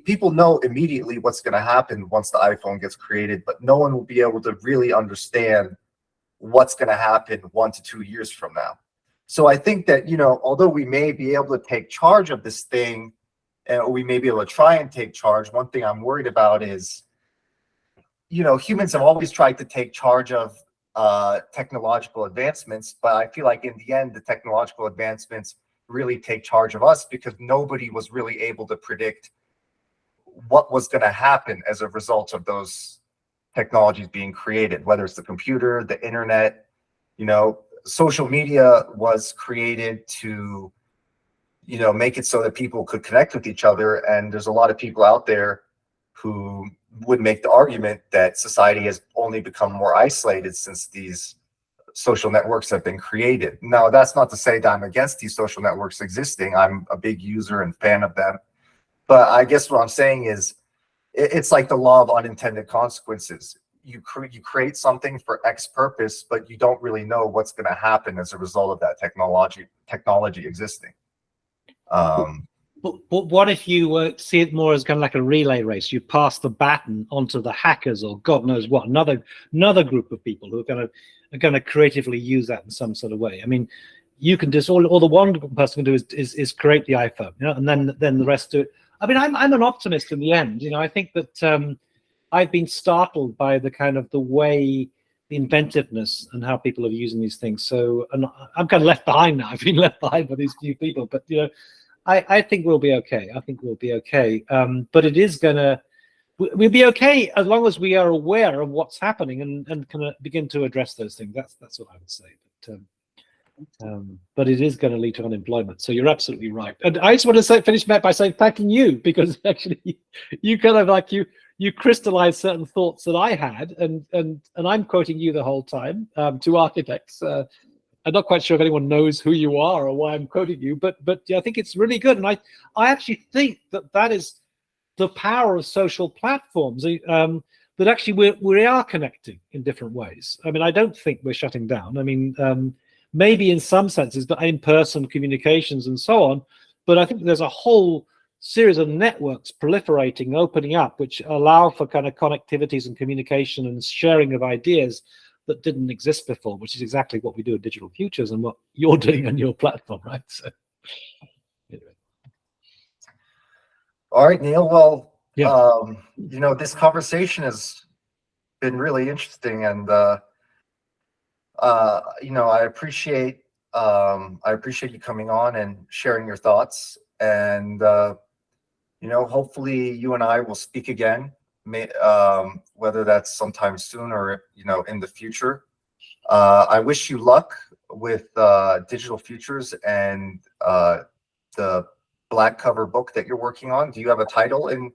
people know immediately what's going to happen once the iPhone gets created, but no one will be able to really understand what's going to happen 1 to 2 years from now. So I think that, you know, although we may be able to take charge of this thing, and we may be able to try and take charge, one thing I'm worried about is, you know, humans have always tried to take charge of technological advancements, but I feel like in the end, the technological advancements really take charge of us, because nobody was really able to predict what was going to happen as a result of those technologies being created, whether it's the computer, the internet. You know, social media was created to, you know, make it so that people could connect with each other. And there's a lot of people out there who would make the argument that society has only become more isolated since these social networks have been created. Now, that's not to say that I'm against these social networks existing. I'm a big user and fan of them. But I guess what I'm saying is, it's like the law of unintended consequences. You create something for X purpose, but you don't really know what's going to happen as a result of that technology existing. But what if you see it more as kind of like a relay race? You pass the baton onto the hackers, or God knows what, another group of people who are going to creatively use that in some sort of way. I mean, you can just all the one person can do is create the iPhone, you know, and then the rest do it. I mean, I'm an optimist in the end. You know, I think that I've been startled by the kind of the way, the inventiveness and how people are using these things. So, and I'm kind of left behind now. I've been left behind by these few people, but you know, I think we'll be okay. I think we'll be okay. But it is we'll be okay as long as we are aware of what's happening and kind of begin to address those things. That's what I would say. But it is going to lead to unemployment. So you're absolutely right. And I just want to finish by saying thanking you, because actually you kind of like you crystallized certain thoughts that I had, and I'm quoting you the whole time to architects. I'm not quite sure if anyone knows who you are or why I'm quoting you, but yeah, I think it's really good. And I actually think that is the power of social platforms, that actually we are connecting in different ways. I mean, I don't think we're shutting down. I mean, maybe in some senses, but in-person communications and so on. But I think there's a whole series of networks proliferating, opening up, which allow for kind of connectivities and communication and sharing of ideas that didn't exist before, which is exactly what we do at Digital Futures and what you're doing on your platform, right? So, anyway. All right, Neil. Well, yeah. You know, this conversation has been really interesting, and you know, I appreciate you coming on and sharing your thoughts, and you know, hopefully you and I will speak again, whether that's sometime soon or, you know, in the future. I wish you luck with Digital Futures and the black cover book that you're working on. Do you have a title in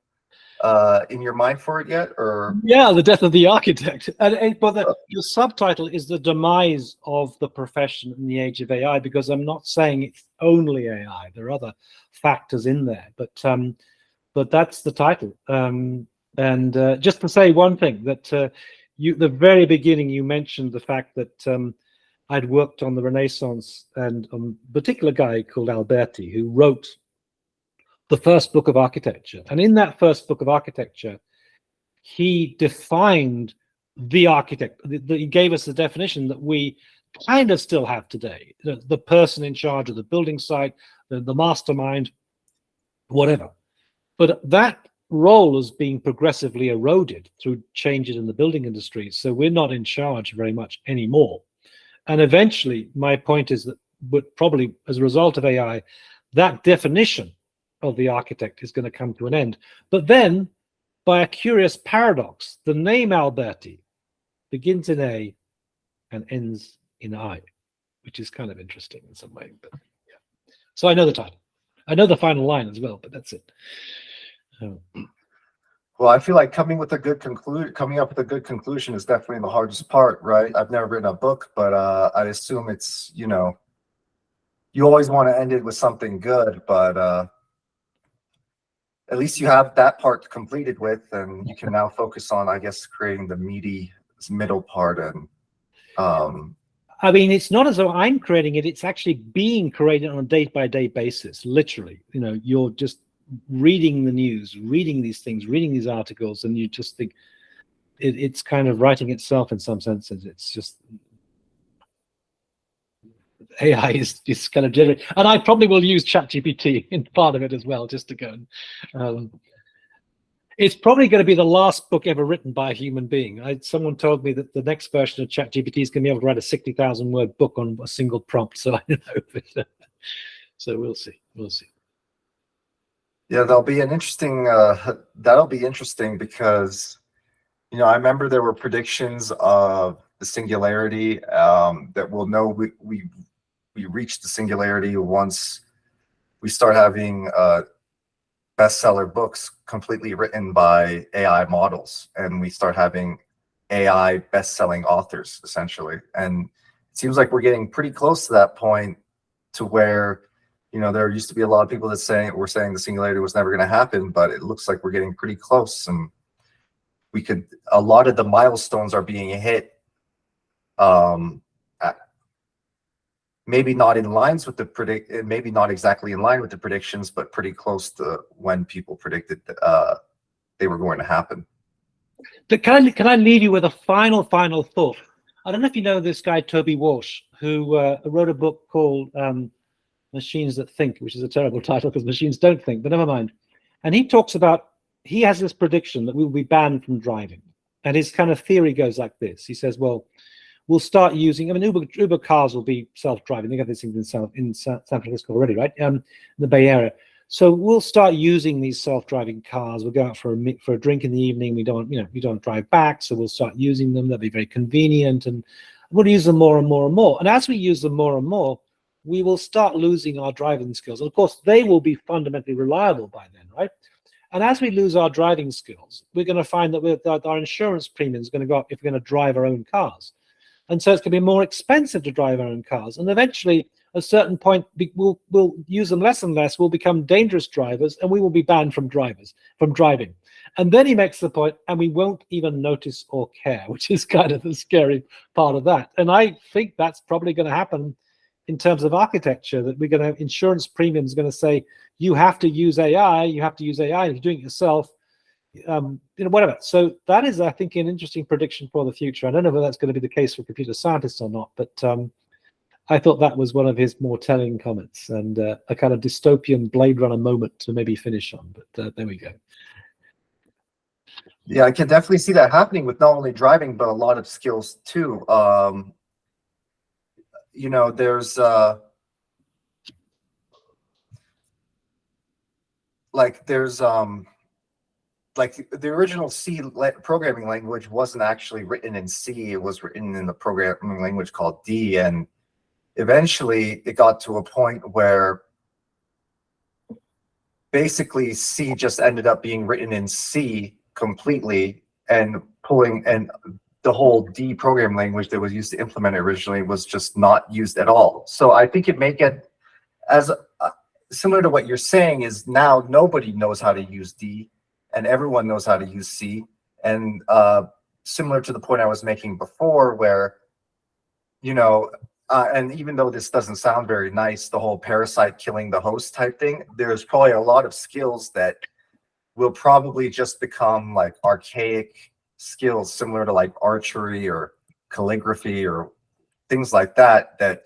your mind for it yet, or? Yeah, The Death of the Architect. But the subtitle is The Demise of the Profession in the Age of AI, because I'm not saying it's only AI. There are other factors in there, but that's the title. And just to say one thing, that the very beginning, you mentioned the fact that I'd worked on the Renaissance and a particular guy called Alberti, who wrote the first book of architecture. And in that first book of architecture, he defined the architect. He gave us the definition that we kind of still have today. The person in charge of the building site, the mastermind, whatever. But that role is being progressively eroded through changes in the building industry. So we're not in charge very much anymore. And eventually, my point is that, but probably as a result of AI, that definition of the architect is going to come to an end. But then, by a curious paradox, the name Alberti begins in A and ends in I, which is kind of interesting in some way. But yeah. So I know the title. I know the final line as well, but that's it. Well, I feel like coming up with a good conclusion is definitely the hardest part, right? I've never written a book, but I assume it's, you always want to end it with something good, but at least you have that part completed with, and you can now focus on, I guess, creating the meaty middle part. And I mean, it's not as though I'm creating it, it's actually being created on a day-by-day basis, literally. You're just reading the news, reading these things, reading these articles, and you just think it's kind of writing itself in some senses. It's just AI is kind of generated, and I probably will use ChatGPT in part of it as well, just to go. It's probably going to be the last book ever written by a human being. Someone told me that the next version of ChatGPT is going to be able to write a 60,000 word book on a single prompt. So I don't know. But, so we'll see. We'll see. Yeah, that'll be interesting because, I remember there were predictions of the singularity, that we'll know we reach the singularity once we start having bestseller books completely written by AI models, and we start having AI best-selling authors, essentially. And it seems like we're getting pretty close to that point, to where there used to be a lot of people that were saying the singularity was never going to happen, but it looks like we're getting pretty close, and a lot of the milestones are being hit. Maybe not in lines with maybe not exactly in line with the predictions, but pretty close to when people predicted they were going to happen. But can I leave you with a final thought? I don't know if you know this guy Toby Walsh, who wrote a book called Machines That Think, which is a terrible title because machines don't think, but never mind. And he talks about, he has this prediction that we will be banned from driving. And his kind of theory goes like this. He says, well, we'll start using, Uber cars will be self-driving. They got these things in San Francisco already, right? The Bay Area. So we'll start using these self-driving cars. We'll go out for a drink in the evening. We don't drive back, so we'll start using them. They'll be very convenient, and we'll use them more and more and more. And as we use them more and more, we will start losing our driving skills. And of course, they will be fundamentally reliable by then, right? And as we lose our driving skills, we're going to find that our insurance premium is going to go up if we're going to drive our own cars. And so it's going to be more expensive to drive our own cars. And eventually, at a certain point, we'll use them less and less. We'll become dangerous drivers, and we will be banned from driving. And then he makes the point, and we won't even notice or care, which is kind of the scary part of that. And I think that's probably going to happen in terms of architecture, that we're going to, insurance premiums going to say, you have to use AI, if you're doing it yourself, whatever. So that is, I think, an interesting prediction for the future. I don't know whether that's going to be the case for computer scientists or not, but I thought that was one of his more telling comments, and a kind of dystopian Blade Runner moment to maybe finish on. But there we go. Yeah, I can definitely see that happening with not only driving, but a lot of skills too. There's like the original C programming language wasn't actually written in C. It was written in the programming language called D. And eventually it got to a point where basically C just ended up being written in C completely, and the whole D programming language that was used to implement it originally was just not used at all. So I think it may get as similar to what you're saying, is now nobody knows how to use D, and everyone knows how to use C. And similar to the point I was making before, where, and even though this doesn't sound very nice, the whole parasite killing the host type thing, there's probably a lot of skills that will probably just become like archaic skills similar to like archery or calligraphy or things like that that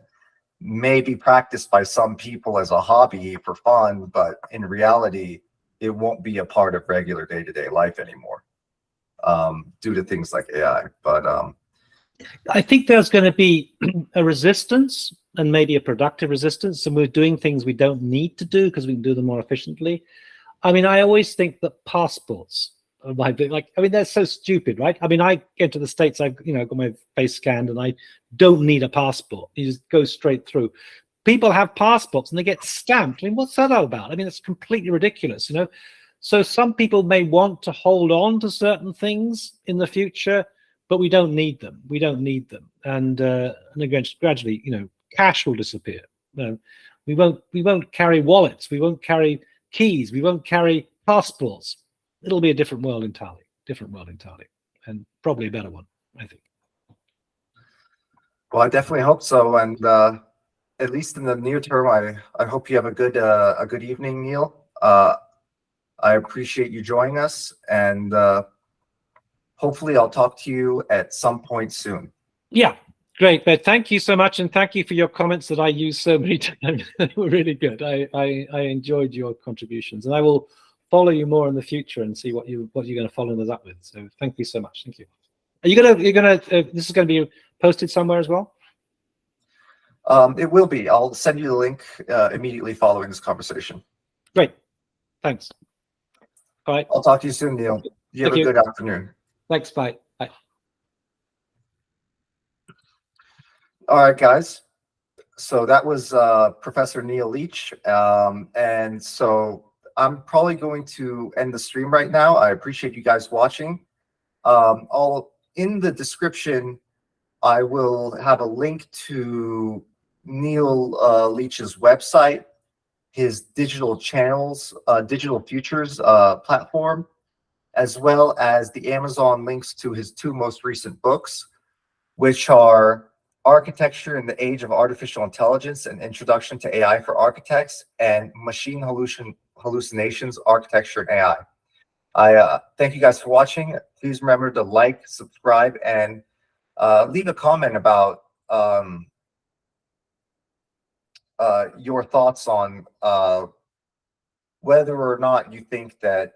may be practiced by some people as a hobby for fun, but in reality, it won't be a part of regular day-to-day life anymore, due to things like AI. But I think there's going to be a resistance, and maybe a productive resistance, and we're doing things we don't need to do because we can do them more efficiently. I mean, I always think that passports are my big, like, I mean, they're so stupid, right? I mean, I get to the States, I've, got my face scanned, and I don't need a passport. You just go straight through. People have passports and they get stamped. I mean, what's that all about? I mean, it's completely ridiculous, So some people may want to hold on to certain things in the future, but we don't need them. We don't need them. And again, gradually, cash will disappear. We won't carry wallets. We won't carry keys. We won't carry passports. It'll be a different world entirely, and probably a better one, I think. well, I definitely hope so. And at least in the near term, I hope you have a good evening, Neil. I appreciate you joining us, and hopefully I'll talk to you at some point soon. Yeah, great. But thank you so much, and thank you for your comments that I used so many times. They were really good. I enjoyed your contributions, and I will follow you more in the future and see what you're going to follow us up with. So thank you so much. Thank you. Are you're gonna this is going to be posted somewhere as well? It will be. I'll send you the link immediately following this conversation. Great. Thanks. All right. I'll talk to you soon, Neil. You have a good afternoon. Thanks. Bye. Bye. All right, guys. So that was Professor Neil Leach. And so I'm probably going to end the stream right now. I appreciate you guys watching. In the description, I will have a link to Neil Leach's website, his digital channels, Digital Futures platform, as well as the Amazon links to his 2 most recent books, which are Architecture in the Age of Artificial Intelligence, an Introduction to AI for Architects, and Machine Hallucinations, Architecture and AI. I thank you guys for watching. Please remember to like, subscribe, and leave a comment about your thoughts on whether or not you think that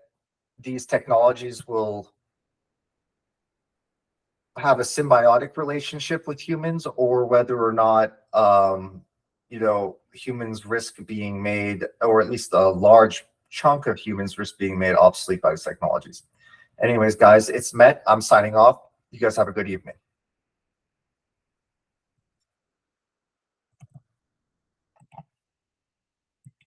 these technologies will have a symbiotic relationship with humans, or whether or not humans risk being made, or at least a large chunk of humans risk being made obsolete by these technologies. Anyways, guys, it's Met. I'm signing off. You guys have a good evening.